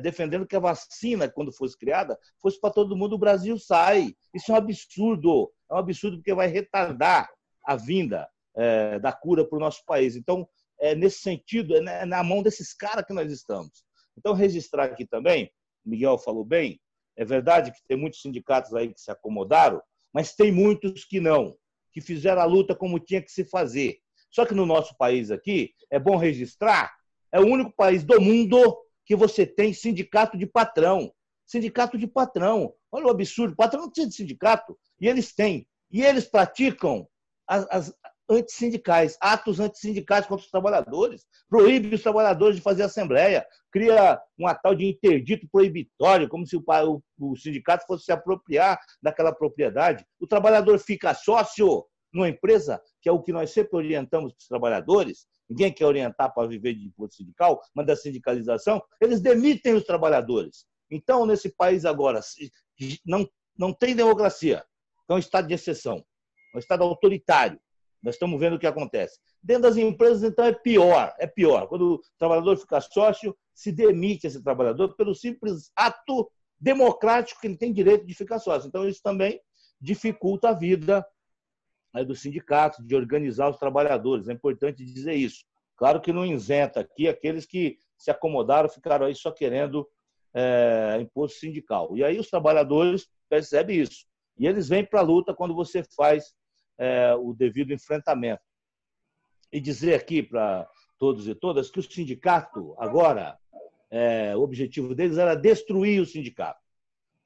defendendo que a vacina, quando fosse criada, fosse para todo mundo. O Brasil sai. Isso é um absurdo. É um absurdo porque vai retardar a vinda da cura para o nosso país. Então, nesse sentido, é na mão desses caras que nós estamos. Então, registrar aqui também, o Miguel falou bem, é verdade que tem muitos sindicatos aí que se acomodaram, mas tem muitos que não, que fizeram a luta como tinha que se fazer. Só que no nosso país aqui, é bom registrar, é o único país do mundo que você tem sindicato de patrão. Sindicato de patrão. Olha o absurdo, o patrão não precisa de sindicato, e eles têm. E eles praticam antissindicais, atos antissindicais contra os trabalhadores, proíbe os trabalhadores de fazer assembleia, cria uma tal de interdito proibitório, como se o sindicato fosse se apropriar daquela propriedade. O trabalhador fica sócio numa empresa, que é o que nós sempre orientamos para os trabalhadores, ninguém quer orientar para viver de imposto sindical, mas da sindicalização, eles demitem os trabalhadores. Então, nesse país agora, não tem democracia, é um estado de exceção, um estado autoritário. Nós estamos vendo o que acontece. Dentro das empresas, então, é pior. É pior. Quando o trabalhador fica sócio, se demite esse trabalhador pelo simples ato democrático que ele tem direito de ficar sócio. Então, isso também dificulta a vida do sindicato, de organizar os trabalhadores. É importante dizer isso. Claro que não isenta aqui aqueles que se acomodaram, ficaram aí só querendo imposto sindical. E aí os trabalhadores percebem isso. E eles vêm para a luta quando você faz o devido enfrentamento. E dizer aqui para todos e todas que o sindicato, agora, o objetivo deles era destruir o sindicato.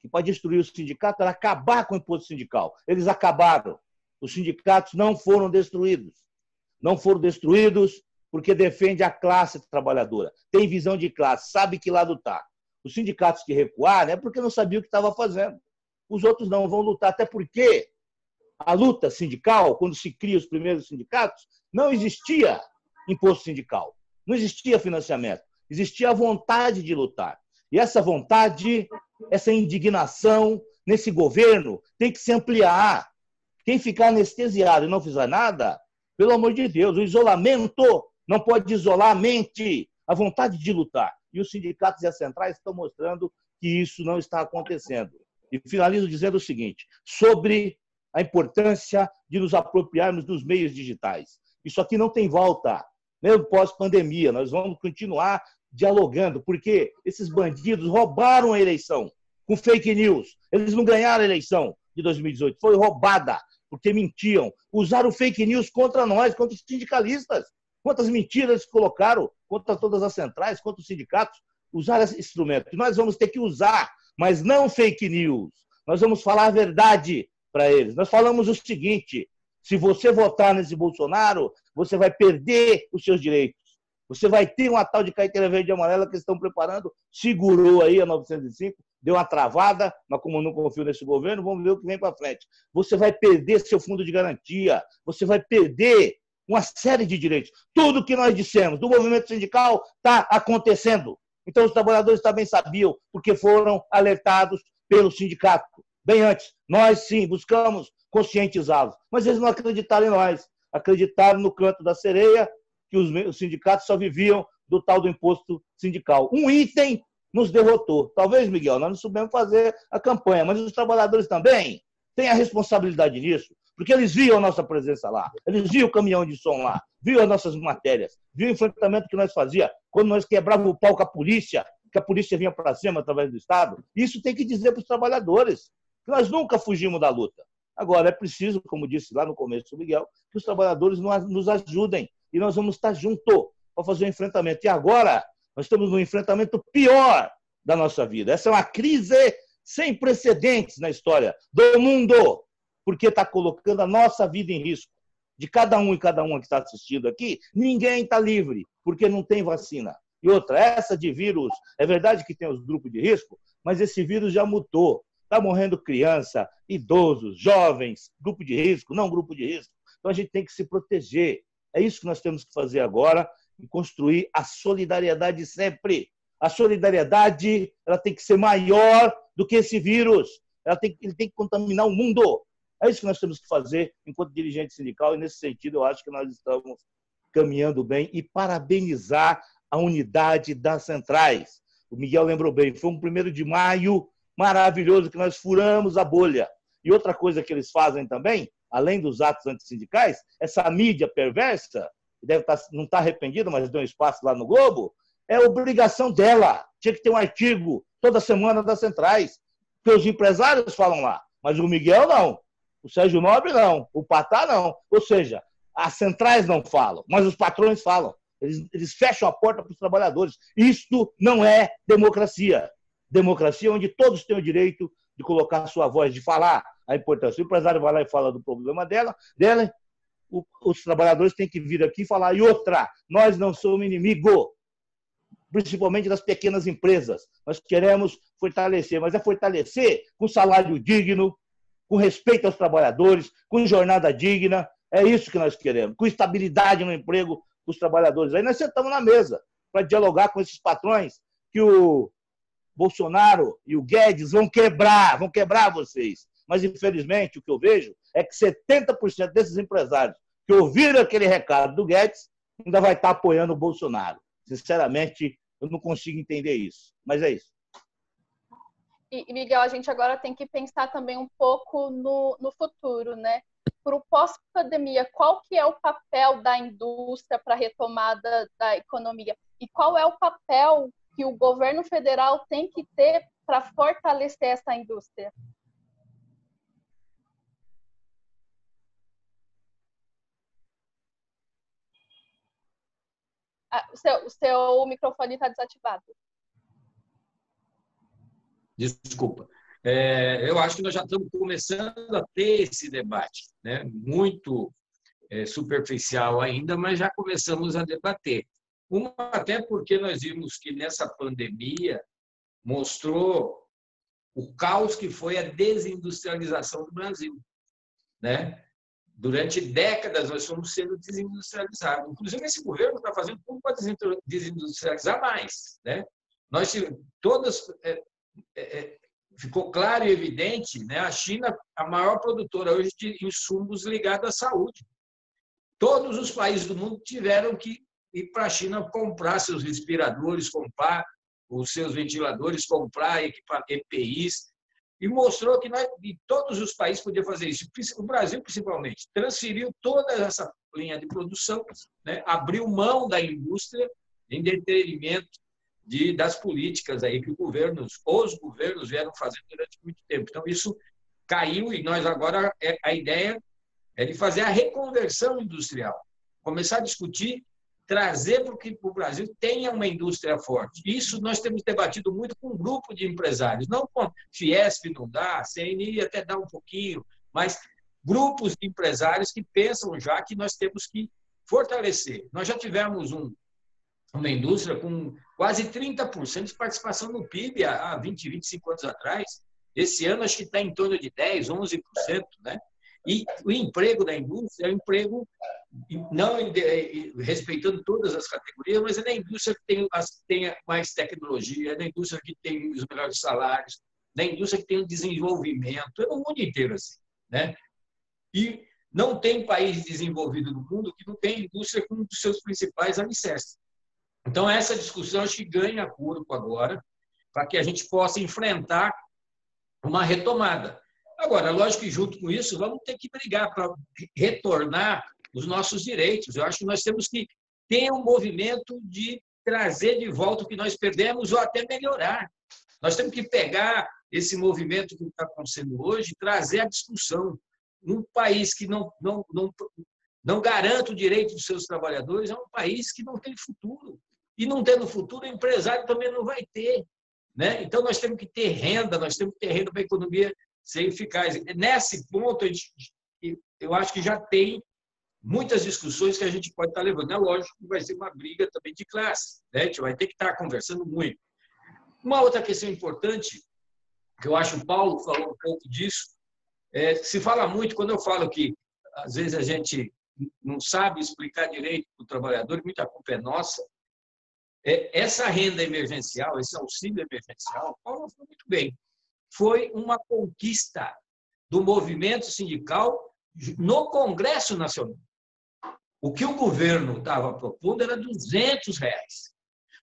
E para destruir o sindicato era acabar com o imposto sindical. Eles acabaram. Os sindicatos não foram destruídos. Não foram destruídos porque defende a classe trabalhadora. Tem visão de classe, sabe que lado está. Os sindicatos que recuaram é porque não sabiam o que estava fazendo. Os outros não vão lutar, até porque a luta sindical, quando se cria os primeiros sindicatos, não existia imposto sindical, não existia financiamento, existia a vontade de lutar. E essa vontade, essa indignação nesse governo tem que se ampliar. Quem ficar anestesiado e não fizer nada, pelo amor de Deus, o isolamento não pode isolar a mente, a vontade de lutar. E os sindicatos e as centrais estão mostrando que isso não está acontecendo. E finalizo dizendo o seguinte, sobre a importância de nos apropriarmos dos meios digitais. Isso aqui não tem volta, mesmo pós-pandemia. Nós vamos continuar dialogando, porque esses bandidos roubaram a eleição com fake news. Eles não ganharam a eleição de 2018, foi roubada, porque mentiam. Usaram fake news contra nós, contra os sindicalistas. Quantas mentiras eles colocaram contra todas as centrais, contra os sindicatos. Usaram esse instrumento. E nós vamos ter que usar, mas não fake news. Nós vamos falar a verdade para eles. Nós falamos o seguinte, se você votar nesse Bolsonaro, você vai perder os seus direitos. Você vai ter uma tal de carteira verde e amarela que eles estão preparando, segurou aí a 905, deu uma travada, mas como eu não confio nesse governo, vamos ver o que vem para frente. Você vai perder seu fundo de garantia, você vai perder uma série de direitos. Tudo que nós dissemos do movimento sindical está acontecendo. Então os trabalhadores também sabiam, porque foram alertados pelo sindicato. Bem antes, nós sim buscamos conscientizá-los, mas eles não acreditaram em nós, acreditaram no canto da sereia, que os sindicatos só viviam do tal do imposto sindical. Um item nos derrotou. Talvez, Miguel, nós não soubemos fazer a campanha, mas os trabalhadores também têm a responsabilidade nisso, porque eles viam a nossa presença lá, eles viam o caminhão de som lá, viam as nossas matérias, viam o enfrentamento que nós fazíamos, quando nós quebrávamos o pau com a polícia, que a polícia vinha para cima através do Estado. Isso tem que dizer para os trabalhadores, que nós nunca fugimos da luta. Agora, é preciso, como disse lá no começo o Miguel, que os trabalhadores nos ajudem, e nós vamos estar juntos para fazer o enfrentamento. E agora, nós estamos num enfrentamento pior da nossa vida. Essa é uma crise sem precedentes na história do mundo, porque está colocando a nossa vida em risco. De cada um e cada uma que está assistindo aqui, ninguém está livre, porque não tem vacina. E outra, essa de vírus, é verdade que tem os grupos de risco, mas esse vírus já mutou. Está morrendo criança, idosos, jovens, grupo de risco, não grupo de risco. Então a gente tem que se proteger. É isso que nós temos que fazer agora e construir a solidariedade sempre. A solidariedade ela tem que ser maior do que esse vírus. Ele tem que contaminar o mundo. É isso que nós temos que fazer enquanto dirigente sindical e, nesse sentido, eu acho que nós estamos caminhando bem e parabenizar a unidade das centrais. O Miguel lembrou bem, foi um 1º de maio maravilhoso que nós furamos a bolha. E outra coisa que eles fazem também, além dos atos antissindicais, essa mídia perversa, não está arrependida, mas deu um espaço lá no Globo, é obrigação dela. Tinha que ter um artigo toda semana das centrais, que os empresários falam lá, mas o Miguel não, o Sérgio Nobre não, o Patá não. Ou seja, as centrais não falam, mas os patrões falam. Eles fecham a porta para os trabalhadores. Isto não é democracia. Democracia onde todos têm o direito de colocar a sua voz, de falar a importância. O empresário vai lá e fala do problema dela, os trabalhadores têm que vir aqui e falar. E outra, nós não somos inimigo, principalmente das pequenas empresas. Nós queremos fortalecer, mas é fortalecer com salário digno, com respeito aos trabalhadores, com jornada digna. É isso que nós queremos, com estabilidade no emprego dos trabalhadores. Aí nós sentamos na mesa para dialogar com esses patrões que o Bolsonaro e o Guedes vão quebrar vocês. Mas, infelizmente, o que eu vejo é que 70% desses empresários que ouviram aquele recado do Guedes ainda vai estar apoiando o Bolsonaro. Sinceramente, eu não consigo entender isso. Mas é isso.
E, Miguel, a gente agora tem que pensar também um pouco no futuro, né? Para o pós-pandemia, qual que é o papel da indústria para a retomada da economia? E qual é o papel que o governo federal tem que ter para fortalecer essa indústria? O seu microfone está desativado.
Desculpa. Eu acho que nós já estamos começando a ter esse debate, né? Muito superficial ainda, mas já começamos a debater. Até porque nós vimos que nessa pandemia mostrou o caos que foi a desindustrialização do Brasil, né? Durante décadas nós fomos sendo desindustrializados. Inclusive, esse governo está fazendo tudo para desindustrializar mais, né? Ficou claro e evidente, né? A China, a maior produtora hoje de insumos ligados à saúde. Todos os países do mundo tiveram que ir para a China comprar seus respiradores, comprar os seus ventiladores, comprar EPIs, e mostrou que todos os países podiam fazer isso. O Brasil, principalmente, transferiu toda essa linha de produção, né? Abriu mão da indústria em detrimento das políticas aí que os governos vieram fazendo durante muito tempo. Então, isso caiu e nós agora, a ideia é de fazer a reconversão industrial, começar a discutir, trazer para que o Brasil tenha uma indústria forte. Isso nós temos debatido muito com um grupo de empresários, não com Fiesp não dá, CNI até dá um pouquinho, mas grupos de empresários que pensam já que nós temos que fortalecer. Nós já tivemos uma indústria com quase 30% de participação no PIB há 20, 25 anos atrás. Esse ano acho que está em torno de 10%, 11%, né? E o emprego da indústria é um emprego, não respeitando todas as categorias, mas é na indústria que tem mais tecnologia, é na indústria que tem os melhores salários, na indústria que tem o desenvolvimento, é no mundo inteiro assim, né? E não tem país desenvolvido no mundo que não tem indústria como um dos seus principais alicerces. Então, essa discussão acho que ganha corpo agora, para que a gente possa enfrentar uma retomada. Agora, lógico que junto com isso, vamos ter que brigar para retornar os nossos direitos. Eu acho que nós temos que ter um movimento de trazer de volta o que nós perdemos ou até melhorar. Nós temos que pegar esse movimento que está acontecendo hoje e trazer a discussão. Um país que não garante o direito dos seus trabalhadores é um país que não tem futuro. E não tendo futuro, o empresário também não vai ter, né? Então, nós temos que ter renda, para a economia ser eficaz. Nesse ponto, eu acho que já tem muitas discussões que a gente pode estar levando. É lógico que vai ser uma briga também de classe, né? A gente vai ter que estar conversando muito. Uma outra questão importante, que eu acho que o Paulo falou um pouco disso, se fala muito, quando eu falo que às vezes a gente não sabe explicar direito para o trabalhador, muita culpa é nossa. Essa renda emergencial, esse auxílio emergencial, o Paulo falou muito bem, foi uma conquista do movimento sindical no Congresso Nacional. O que o governo estava propondo era R$200.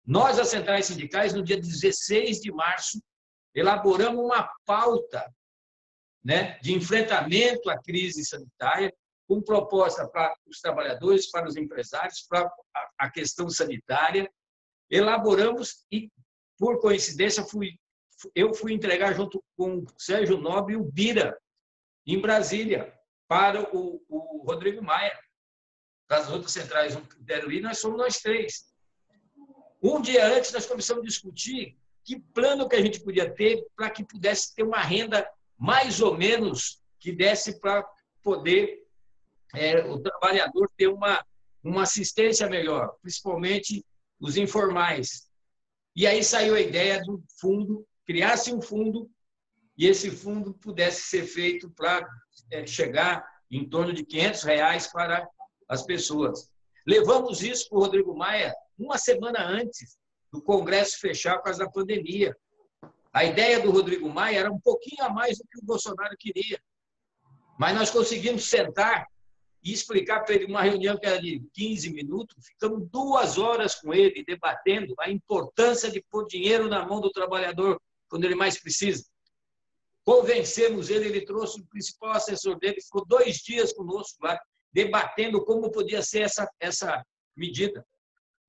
Nós, as centrais sindicais, no dia 16 de março, elaboramos uma pauta, né, de enfrentamento à crise sanitária, com proposta para os trabalhadores, para os empresários, para a questão sanitária. Elaboramos e, por coincidência, eu fui entregar junto com o Sérgio Nobre o Bira, em Brasília, para o Rodrigo Maia. Das outras centrais não puderam ir, nós somos nós três. Um dia antes, nós começamos a discutir que plano que a gente podia ter para que pudesse ter uma renda mais ou menos que desse para poder o trabalhador ter uma assistência melhor, principalmente os informais. E aí saiu a ideia do fundo, criasse um fundo, e esse fundo pudesse ser feito para chegar em torno de R$ 500 para as pessoas. Levamos isso para o Rodrigo Maia uma semana antes do Congresso fechar por causa da pandemia. A ideia do Rodrigo Maia era um pouquinho a mais do que o Bolsonaro queria. Mas nós conseguimos sentar e explicar para ele uma reunião que era de 15 minutos, ficamos 2 horas com ele debatendo a importância de pôr dinheiro na mão do trabalhador quando ele mais precisa. Convencemos ele, ele trouxe o principal assessor dele, ficou 2 dias conosco lá, debatendo como podia ser essa medida.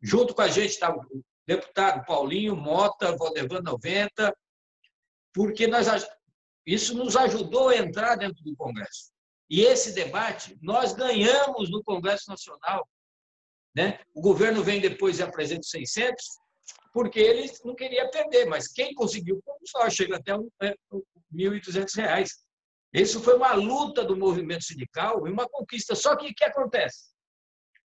Junto com a gente estava o deputado Paulinho, Mota, Valdevan 90, porque isso nos ajudou a entrar dentro do Congresso. E esse debate, nós ganhamos no Congresso Nacional. Né? O governo vem depois e apresenta 600, porque ele não queria perder, mas quem conseguiu, só chega até R$ 1.200. Isso foi uma luta do movimento sindical e uma conquista. Só que o que acontece?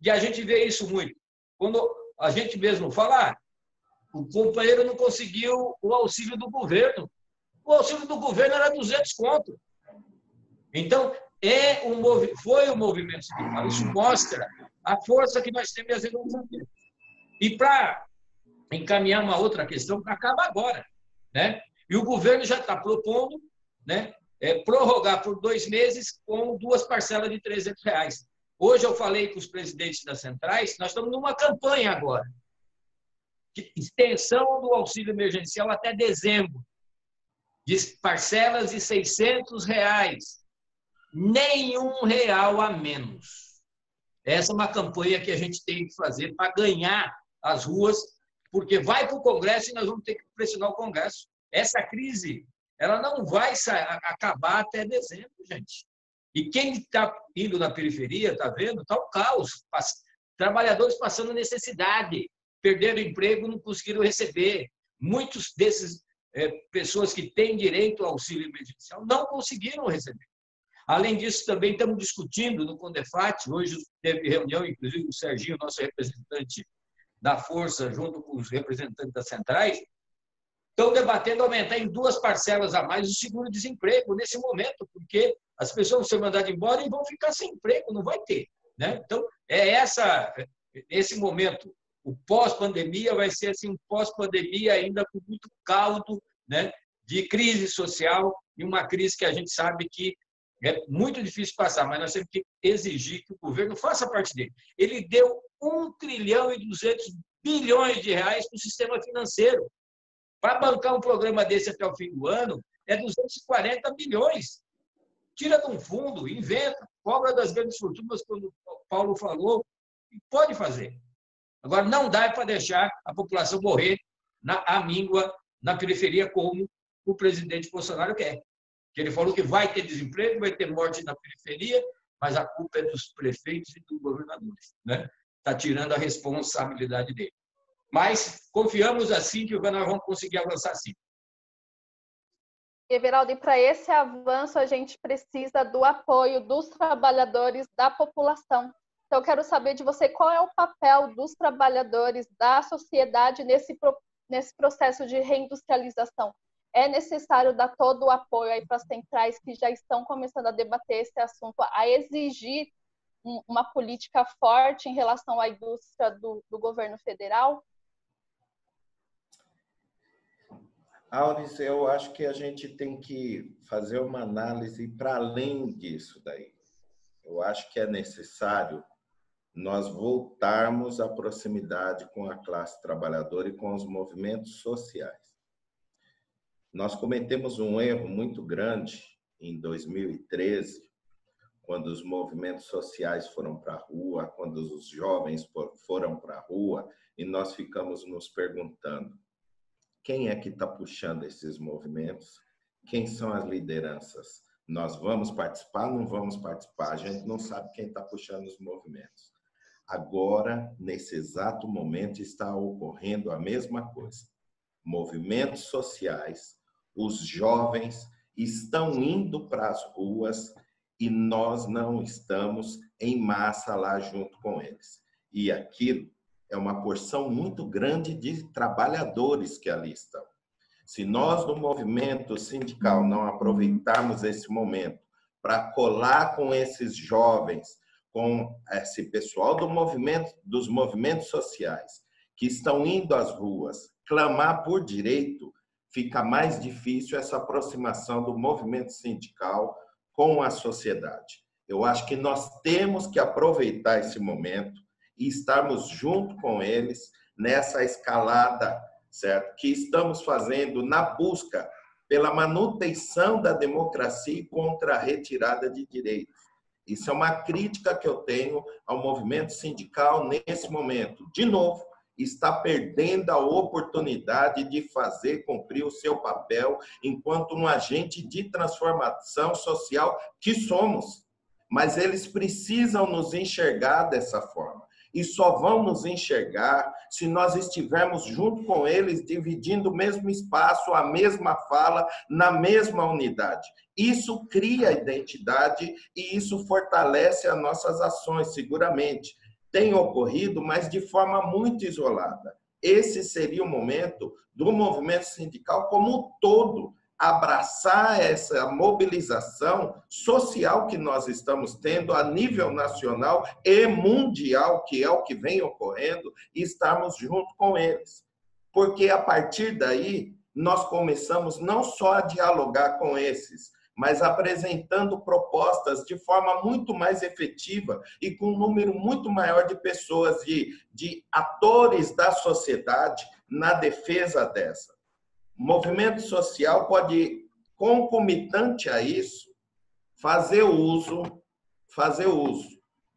E a gente vê isso muito. Quando a gente mesmo fala, o companheiro não conseguiu o auxílio do governo. O auxílio do governo era 200 conto. Então, foi o movimento sindical. Isso mostra a força que nós temos e as evoluções. E para encaminhar uma outra questão, que acaba agora. Né? E o governo já está propondo, né, prorrogar por 2 meses com 2 parcelas de R$300. Hoje eu falei com os presidentes das centrais, nós estamos numa campanha agora, de extensão do auxílio emergencial até dezembro, de parcelas de R$600, nenhum real a menos. Essa é uma campanha que a gente tem que fazer para ganhar as ruas, porque vai para o Congresso e nós vamos ter que pressionar o Congresso. Essa crise, ela não vai acabar até dezembro, gente. E quem está indo na periferia, está vendo, está o caos. Trabalhadores passando necessidade, perderam emprego, não conseguiram receber. Muitos desses pessoas que têm direito ao auxílio emergencial não conseguiram receber. Além disso, também estamos discutindo no Condefat, hoje teve reunião, inclusive o Serginho, nosso representante da Força, junto com os representantes das centrais, estão debatendo aumentar em 2 parcelas a mais o seguro-desemprego nesse momento, porque as pessoas vão ser mandadas embora e vão ficar sem emprego, não vai ter. Né? Então, esse momento, o pós-pandemia vai ser assim, um pós-pandemia ainda com muito caldo, né, de crise social, e uma crise que a gente sabe que é muito difícil passar, mas nós temos que exigir que o governo faça parte dele. Ele deu R$1,2 trilhão para o sistema financeiro. Para bancar um programa desse até o fim do ano, é 240 bilhões. Tira de um fundo, inventa, cobra das grandes fortunas, como o Paulo falou, e pode fazer. Agora, não dá para deixar a população morrer à míngua na periferia, como o presidente Bolsonaro quer. Que ele falou que vai ter desemprego, vai ter morte na periferia, mas a culpa é dos prefeitos e dos governadores. Né? Está tirando a responsabilidade dele. Mas confiamos assim que nós vamos conseguir avançar sim.
Everaldo, e para esse avanço a gente precisa do apoio dos trabalhadores, da população. Então eu quero saber de você qual é o papel dos trabalhadores, da sociedade nesse processo de reindustrialização. É necessário dar todo o apoio aí para as centrais que já estão começando a debater esse assunto, a exigir uma política forte em relação à indústria do governo federal?
Auris, eu acho que a gente tem que fazer uma análise para além disso daí. Eu acho que é necessário nós voltarmos à proximidade com a classe trabalhadora e com os movimentos sociais. Nós cometemos um erro muito grande em 2013, quando os movimentos sociais foram para a rua, quando os jovens foram para a rua, e nós ficamos nos perguntando: quem é que está puxando esses movimentos? Quem são as lideranças? Nós vamos participar, não vamos participar? A gente não sabe quem está puxando os movimentos. Agora, nesse exato momento, está ocorrendo a mesma coisa. Movimentos sociais, os jovens estão indo para as ruas e nós não estamos em massa lá junto com eles. E aquilo é uma porção muito grande de trabalhadores que ali estão. Se nós, do movimento sindical, não aproveitarmos esse momento para colar com esses jovens, com esse pessoal dos movimentos sociais, que estão indo às ruas, clamar por direito, fica mais difícil essa aproximação do movimento sindical com a sociedade. Eu acho que nós temos que aproveitar esse momento e estarmos junto com eles nessa escalada, certo? Que estamos fazendo na busca pela manutenção da democracia e contra a retirada de direitos. Isso é uma crítica que eu tenho ao movimento sindical nesse momento. De novo, está perdendo a oportunidade de fazer cumprir o seu papel enquanto um agente de transformação social que somos. Mas eles precisam nos enxergar dessa forma. E só vão nos enxergar se nós estivermos junto com eles, dividindo o mesmo espaço, a mesma fala, na mesma unidade. Isso cria identidade e isso fortalece as nossas ações, seguramente. Tem ocorrido, mas de forma muito isolada. Esse seria o momento do movimento sindical como um todo, abraçar essa mobilização social que nós estamos tendo a nível nacional e mundial, que é o que vem ocorrendo, e estarmos junto com eles. Porque a partir daí, nós começamos não só a dialogar com esses, mas apresentando propostas de forma muito mais efetiva e com um número muito maior de pessoas, de atores da sociedade na defesa dessa. O movimento social pode, concomitante a isso, fazer uso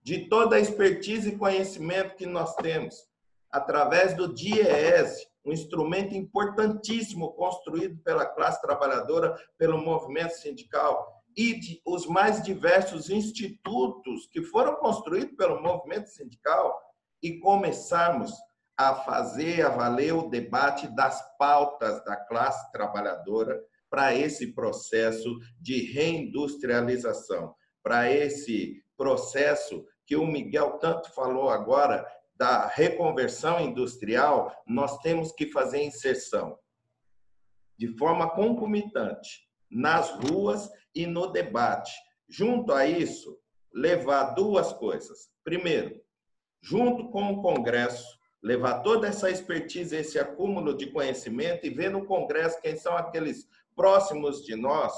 de toda a expertise e conhecimento que nós temos, através do DIEESE, um instrumento importantíssimo construído pela classe trabalhadora, pelo movimento sindical, e os mais diversos institutos que foram construídos pelo movimento sindical, e começarmos a fazer, a valer o debate das pautas da classe trabalhadora para esse processo de reindustrialização, para esse processo que o Miguel tanto falou agora, da reconversão industrial, nós temos que fazer inserção de forma concomitante nas ruas e no debate. Junto a isso, levar duas coisas. Primeiro, junto com o Congresso, levar toda essa expertise, esse acúmulo de conhecimento e ver no Congresso quem são aqueles próximos de nós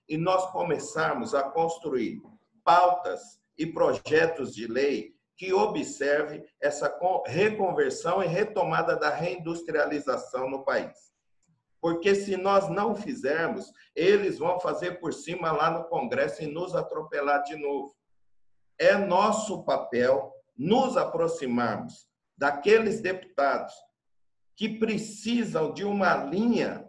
e nós começarmos a construir pautas e projetos de lei que observe essa reconversão e retomada da reindustrialização no país. Porque se nós não fizermos, eles vão fazer por cima lá no Congresso e nos atropelar de novo. É nosso papel nos aproximarmos daqueles deputados que precisam de uma linha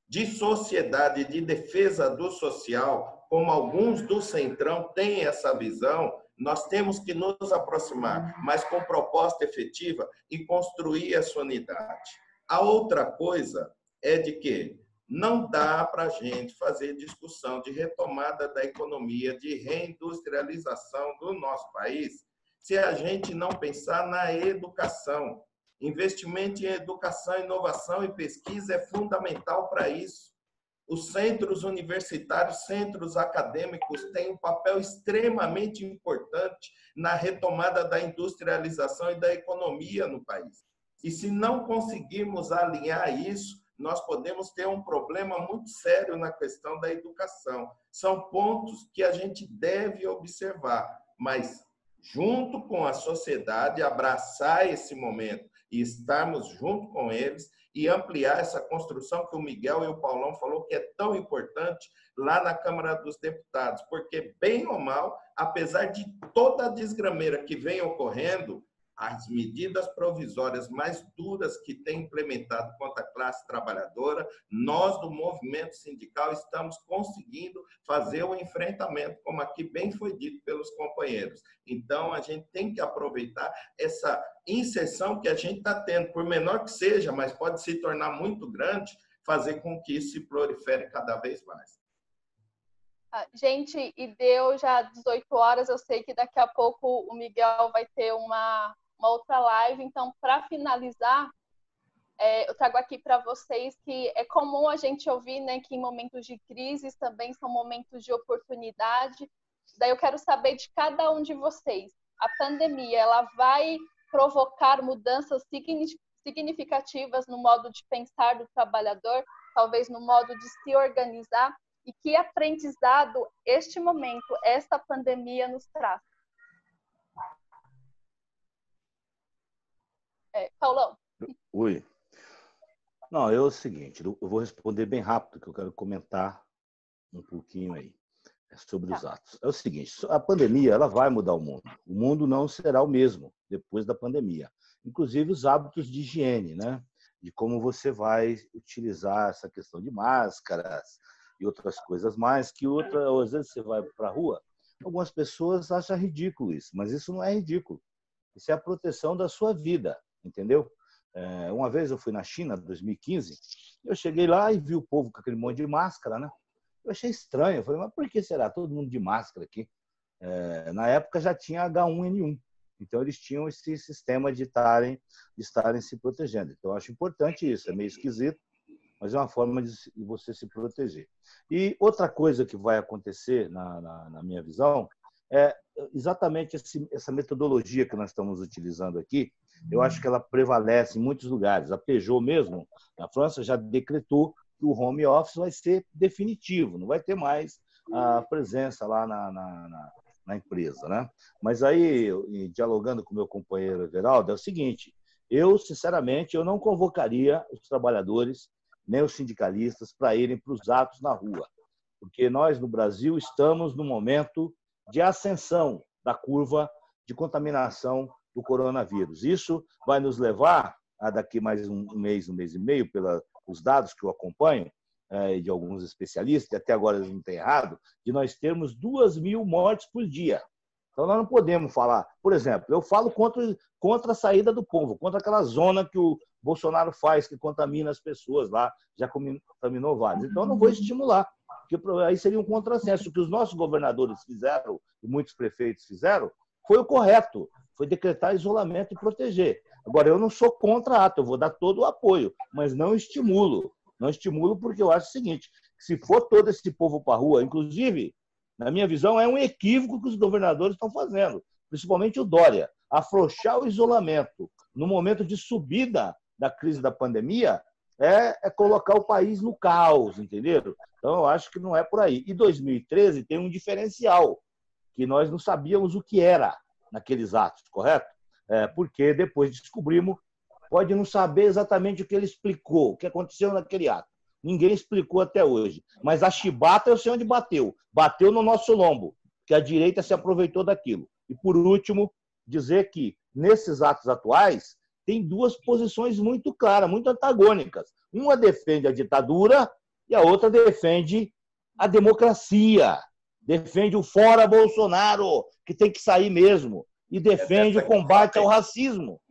de sociedade, de defesa do social, como alguns do Centrão têm essa visão. Nós temos que nos aproximar, mas com proposta efetiva e construir essa unidade. A outra coisa é de que não dá para a gente fazer discussão de retomada da economia, de reindustrialização do nosso país, se a gente não pensar na educação. Investimento em educação, inovação e pesquisa é fundamental para isso. Os centros universitários, centros acadêmicos têm um papel extremamente importante na retomada da industrialização e da economia no país. E se não conseguirmos alinhar isso, nós podemos ter um problema muito sério na questão da educação. São pontos que a gente deve observar, mas junto com a sociedade, abraçar esse momento e estarmos junto com eles e ampliar essa construção que o Miguel e o Paulão falou que é tão importante lá na Câmara dos Deputados, porque, bem ou mal, apesar de toda a desgrameira que vem ocorrendo, as medidas provisórias mais duras que tem implementado contra a classe trabalhadora, nós do movimento sindical estamos conseguindo fazer o enfrentamento, como aqui bem foi dito pelos companheiros. Então, a gente tem que aproveitar essa inserção que a gente está tendo, por menor que seja, mas pode se tornar muito grande, fazer com que isso se prolifere cada vez mais.
Gente, e deu já 18 horas, eu sei que daqui a pouco o Miguel vai ter uma outra live, então, para finalizar, eu trago aqui para vocês que é comum a gente ouvir, né, que em momentos de crise também são momentos de oportunidade. Daí eu quero saber de cada um de vocês, a pandemia, ela vai provocar mudanças significativas no modo de pensar do trabalhador, talvez no modo de se organizar? E que aprendizado este momento, esta pandemia nos traz? Paulão.
Oi. Não, é o seguinte, eu vou responder bem rápido, que eu quero comentar um pouquinho aí sobre os atos. É o seguinte, a pandemia ela vai mudar o mundo. O mundo não será o mesmo depois da pandemia. Inclusive os hábitos de higiene, né? De como você vai utilizar essa questão de máscaras e outras coisas mais, que às vezes você vai para a rua, algumas pessoas acham ridículo isso, mas isso não é ridículo. Isso é a proteção da sua vida, entendeu? Uma vez eu fui na China, em 2015, eu cheguei lá e vi o povo com aquele monte de máscara, né? Eu achei estranho, eu falei, mas por que será todo mundo de máscara aqui? Na época já tinha H1N1, então eles tinham esse sistema de estarem se protegendo. Então eu acho importante isso, é meio esquisito, mas é uma forma de você se proteger. E outra coisa que vai acontecer, na minha visão, é exatamente essa metodologia que nós estamos utilizando aqui. Eu acho que ela prevalece em muitos lugares. A Peugeot mesmo, na França, já decretou que o home office vai ser definitivo, não vai ter mais a presença lá na empresa, né? Mas aí, dialogando com o meu companheiro Everaldo, é o seguinte, eu, sinceramente, eu não convocaria os trabalhadores nem os sindicalistas para irem para os atos na rua, porque nós, no Brasil, estamos no momento de ascensão da curva de contaminação do coronavírus. Isso vai nos levar, daqui mais um mês e meio, pelos dados que eu acompanho, de alguns especialistas, e até agora eles não têm errado, de nós termos 2.000 mortes por dia. Então, nós não podemos falar... Por exemplo, eu falo contra a saída do povo, contra aquela zona que o Bolsonaro faz, que contamina as pessoas lá, já contaminou vários. Então, eu não vou estimular, porque aí seria um contrassenso. O que os nossos governadores fizeram, e muitos prefeitos fizeram, foi o correto, foi decretar isolamento e proteger. Agora, eu não sou contra ato, eu vou dar todo o apoio, mas não estimulo. Não estimulo porque eu acho o seguinte, se for todo esse povo para a rua, inclusive, na minha visão, é um equívoco que os governadores estão fazendo, principalmente o Dória, afrouxar o isolamento no momento de subida da crise da pandemia é colocar o país no caos, entendeu? Então, eu acho que não é por aí. E 2013 tem um diferencial, que nós não sabíamos o que era naqueles atos, correto? Porque depois descobrimos, pode não saber exatamente o que ele explicou, o que aconteceu naquele ato. Ninguém explicou até hoje. Mas a chibata eu sei onde bateu. Bateu no nosso lombo, que a direita se aproveitou daquilo. E, por último, dizer que, nesses atos atuais, tem duas posições muito claras, muito antagônicas. Uma defende a ditadura e a outra defende a democracia. Defende o fora Bolsonaro, que tem que sair mesmo. E defende o combate ao racismo.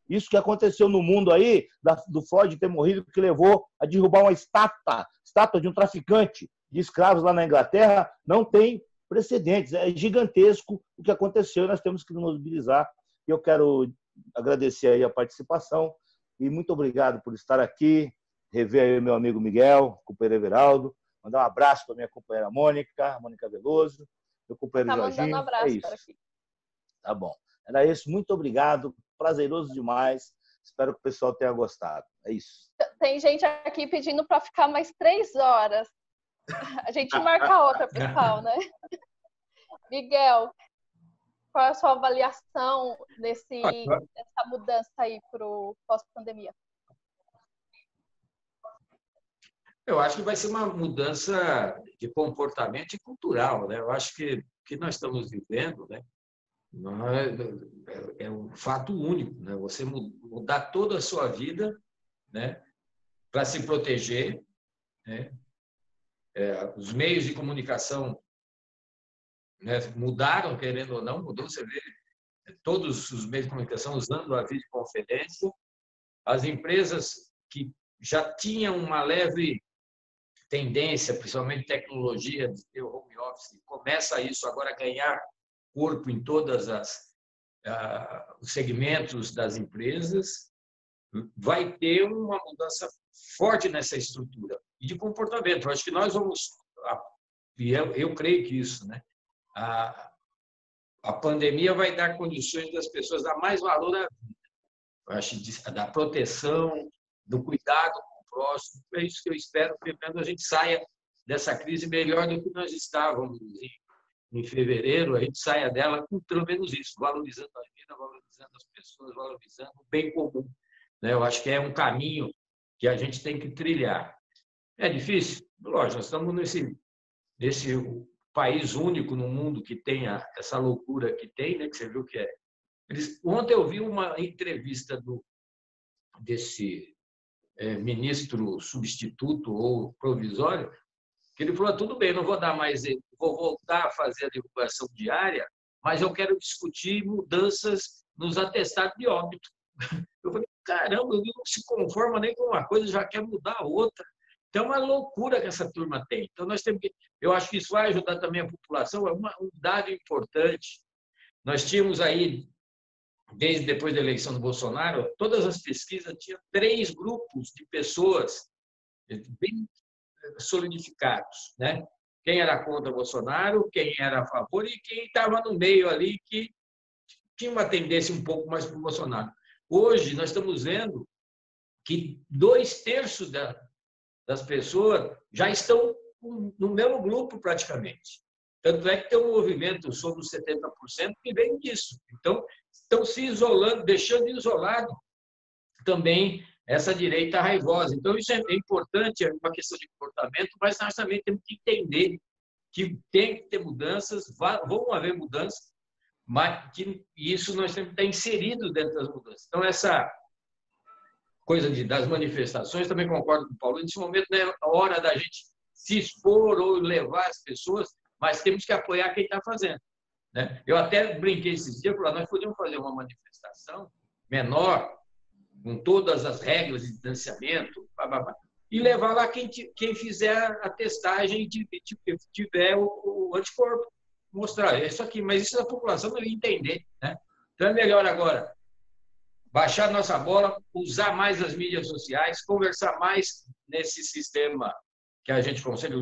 Isso que aconteceu no mundo aí, do Floyd ter morrido, que levou a derrubar uma estátua de um traficante de escravos lá na Inglaterra, não tem precedentes. É gigantesco o que aconteceu e nós temos que nos mobilizar. Eu quero agradecer aí a participação e muito obrigado por estar aqui, rever aí o meu amigo Miguel, companheiro Everaldo, mandar um abraço para minha companheira Mônica Veloso, meu companheiro Jorginho.
Mandando um abraço para aqui.
Tá bom. Era isso, muito obrigado, prazeroso demais. Espero que o pessoal tenha gostado. É isso.
Tem gente aqui pedindo para ficar mais 3 horas. A gente marca outra, pessoal, né? Miguel, qual é a sua avaliação dessa mudança aí para o pós-pandemia?
Eu acho que vai ser uma mudança de comportamento e cultural, né? Eu acho que nós estamos vivendo, né? É um fato único, né? Você mudar toda a sua vida, né? Para se proteger, né? Os meios de comunicação, né? Mudaram, querendo ou não, mudou. Você vê todos os meios de comunicação usando a videoconferência. As empresas que já tinham uma leve tendência, principalmente tecnologia, de ter o home office, começa isso agora a ganhar corpo em todas os segmentos das empresas, vai ter uma mudança forte nessa estrutura e de comportamento. Eu acho que nós vamos, e eu creio que isso, né? A pandemia vai dar condições das pessoas dar mais valor à vida. Eu acho da proteção, do cuidado com o próximo. É isso que eu espero, que a gente saia dessa crise melhor do que nós estávamos em fevereiro, a gente saia dela com pelo menos isso, valorizando a vida, valorizando as pessoas, valorizando o bem comum. Eu acho que é um caminho que a gente tem que trilhar. É difícil? Lógico, nós estamos nesse país único no mundo que tem essa loucura que tem, né, que você viu que é. Ontem eu vi uma entrevista desse ministro substituto ou provisório, que ele falou, tudo bem, não vou dar mais, vou voltar a fazer a divulgação diária, mas eu quero discutir mudanças nos atestados de óbito. Eu falei, caramba, ele não se conforma nem com uma coisa, já quer mudar a outra. Então, é uma loucura que essa turma tem. Então, nós temos que... Eu acho que isso vai ajudar também a população. É um dado importante. Nós tínhamos aí, desde depois da eleição do Bolsonaro, todas as pesquisas tinham 3 grupos de pessoas bem solidificados, né? Quem era contra o Bolsonaro, quem era a favor e quem estava no meio ali, que tinha uma tendência um pouco mais para o Bolsonaro. Hoje, nós estamos vendo que 2/3 das pessoas já estão no mesmo grupo, praticamente. Tanto é que tem um movimento sobre os 70% que vem disso. Então, estão se isolando, deixando isolado também essa direita raivosa. Então, isso é importante, é uma questão de comportamento, mas nós também temos que entender que tem que ter mudanças, vão haver mudanças, mas que isso nós temos que estar inserido dentro das mudanças. Então, essa coisa das manifestações, também concordo com o Paulo, nesse momento não é a hora da gente se expor ou levar as pessoas, mas temos que apoiar quem está fazendo, né? Eu até brinquei esses dias, nós podíamos fazer uma manifestação menor, com todas as regras de distanciamento, e levar lá quem fizer a testagem e tiver o anticorpo. Mostrar isso aqui, mas isso a população não ia entender, né? Então é melhor agora baixar nossa bola, usar mais as mídias sociais, conversar mais nesse sistema que a gente consegue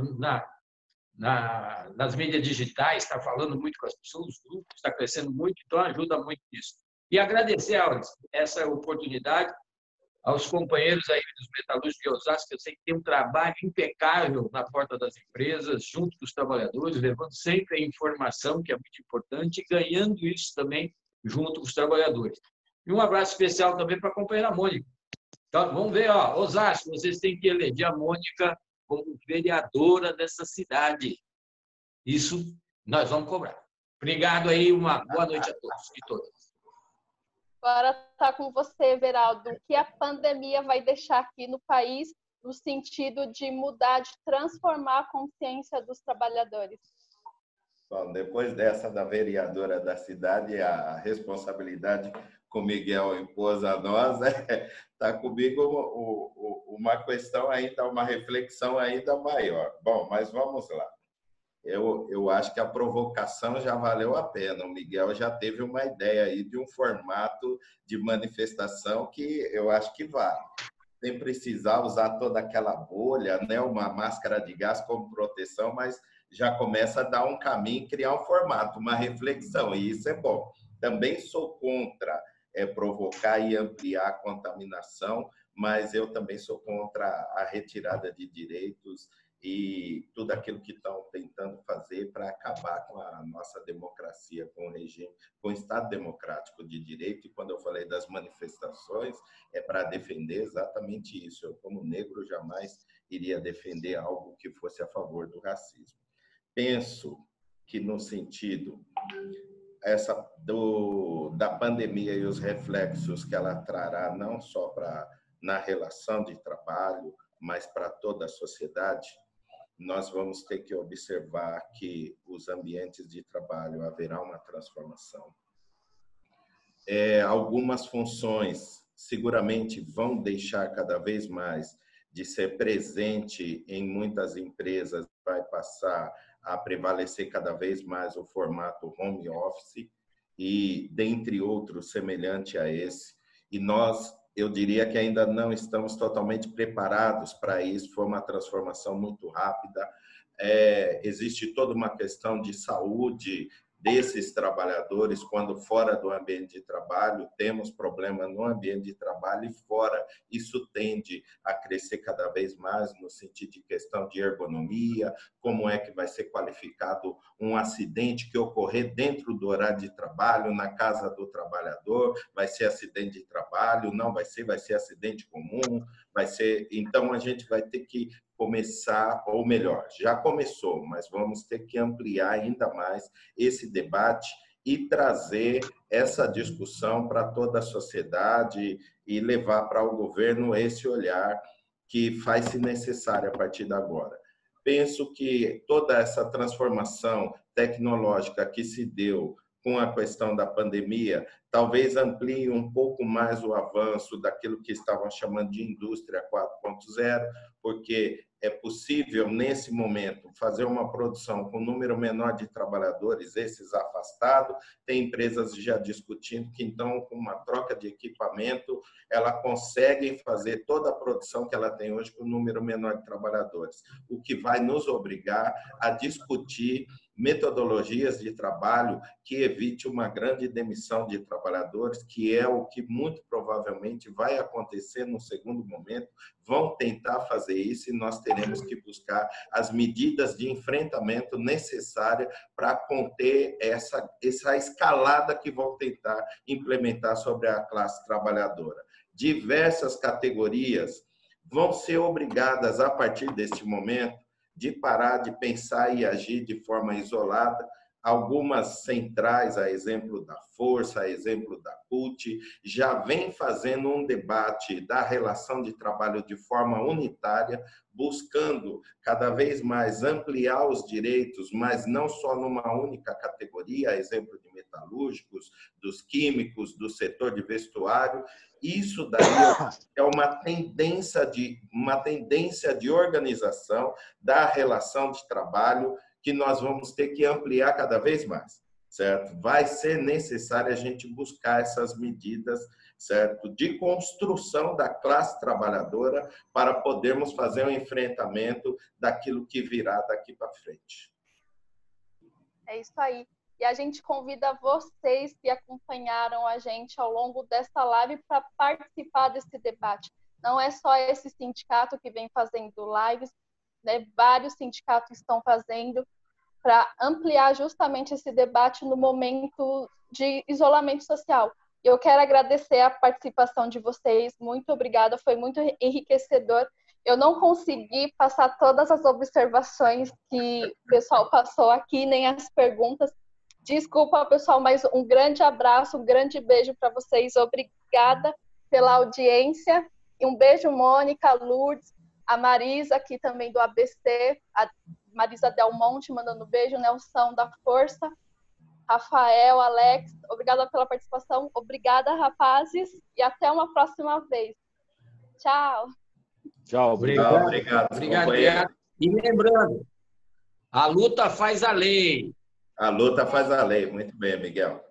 nas mídias digitais, está falando muito com as pessoas, os grupos está crescendo muito, então ajuda muito isso. E agradecer, Auris, essa oportunidade, aos companheiros aí dos metalúrgicos de Osasco, que eu sei que tem um trabalho impecável na porta das empresas, junto com os trabalhadores, levando sempre a informação, que é muito importante, e ganhando isso também junto com os trabalhadores. E um abraço especial também para a companheira Mônica. Então, vamos ver, Osasco, vocês têm que eleger a Mônica como vereadora dessa cidade. Isso nós vamos cobrar. Obrigado aí, uma boa noite a todos e todas.
Agora está com você, Everaldo. O que a pandemia vai deixar aqui no país no sentido de mudar, de transformar a consciência dos trabalhadores?
Bom, depois dessa da vereadora da cidade, a responsabilidade que o Miguel impôs a nós, está comigo uma questão ainda, uma reflexão ainda maior. Bom, mas vamos lá. Eu acho que a provocação já valeu a pena. O Miguel já teve uma ideia aí de um formato de manifestação que eu acho que vale. Sem precisar usar toda aquela bolha, né? Uma máscara de gás como proteção, mas já começa a dar um caminho, criar um formato, uma reflexão, e isso é bom. Também sou contra provocar e ampliar a contaminação, mas eu também sou contra a retirada de direitos e tudo aquilo que estão tentando fazer para acabar com a nossa democracia, com o regime, com o Estado democrático de direito. E quando eu falei das manifestações, é para defender exatamente isso. Eu, como negro, jamais iria defender algo que fosse a favor do racismo. Penso que no sentido da pandemia e os reflexos que ela trará, não só na relação de trabalho, mas para toda a sociedade, nós vamos ter que observar que os ambientes de trabalho haverá uma transformação. Algumas funções seguramente vão deixar cada vez mais de ser presente em muitas empresas, vai passar a prevalecer cada vez mais o formato home office e, dentre outros, semelhante a esse. E nós, eu diria que ainda não estamos totalmente preparados para isso, foi uma transformação muito rápida. Existe toda uma questão de saúde desses trabalhadores quando fora do ambiente de trabalho, temos problema no ambiente de trabalho e fora. Isso tende a crescer cada vez mais no sentido de questão de ergonomia, como é que vai ser qualificado um acidente que ocorrer dentro do horário de trabalho, na casa do trabalhador, vai ser acidente de trabalho, não vai ser acidente comum, vai ser... Então, a gente vai ter que começar, ou melhor, já começou, mas vamos ter que ampliar ainda mais esse debate e trazer essa discussão para toda a sociedade e levar para o governo esse olhar que faz-se necessário a partir de agora. Penso que toda essa transformação tecnológica que se deu com a questão da pandemia, talvez amplie um pouco mais o avanço daquilo que estavam chamando de indústria 4.0, porque é possível, nesse momento, fazer uma produção com um número menor de trabalhadores, esses afastados. Tem empresas já discutindo que, então, com uma troca de equipamento, ela consegue fazer toda a produção que ela tem hoje com um número menor de trabalhadores, o que vai nos obrigar a discutir metodologias de trabalho que evite uma grande demissão de trabalhadores, que é o que muito provavelmente vai acontecer no segundo momento. Vão tentar fazer isso e nós teremos que buscar as medidas de enfrentamento necessárias para conter essa escalada que vão tentar implementar sobre a classe trabalhadora. Diversas categorias vão ser obrigadas, a partir deste momento, de parar de pensar e agir de forma isolada. Algumas centrais, a exemplo da Força, a exemplo da CUT, já vem fazendo um debate da relação de trabalho de forma unitária, buscando cada vez mais ampliar os direitos, mas não só numa única categoria, a exemplo de metalúrgicos, dos químicos, do setor de vestuário. Isso daí é uma tendência de organização da relação de trabalho que nós vamos ter que ampliar cada vez mais, certo? Vai ser necessário a gente buscar essas medidas, certo? De construção da classe trabalhadora para podermos fazer um enfrentamento daquilo que virá daqui para frente.
É isso aí. E a gente convida vocês que acompanharam a gente ao longo dessa live para participar desse debate. Não é só esse sindicato que vem fazendo lives, né? Vários sindicatos estão fazendo para ampliar justamente esse debate no momento de isolamento social. Eu quero agradecer a participação de vocês. Muito obrigada, foi muito enriquecedor. Eu não consegui passar todas as observações que o pessoal passou aqui, nem as perguntas. Desculpa, pessoal, mas um grande abraço, um grande beijo para vocês. Obrigada pela audiência. E um beijo, Mônica, Lourdes, a Marisa, aqui também do ABC, a Marisa Del Monte mandando beijo, Nelson da Força, Rafael, Alex, obrigada pela participação. Obrigada, rapazes, e até uma próxima vez. Tchau.
Tchau,
Obrigado.
Obrigado.
E lembrando, a luta faz a lei.
A luta faz a lei. Muito bem, Miguel.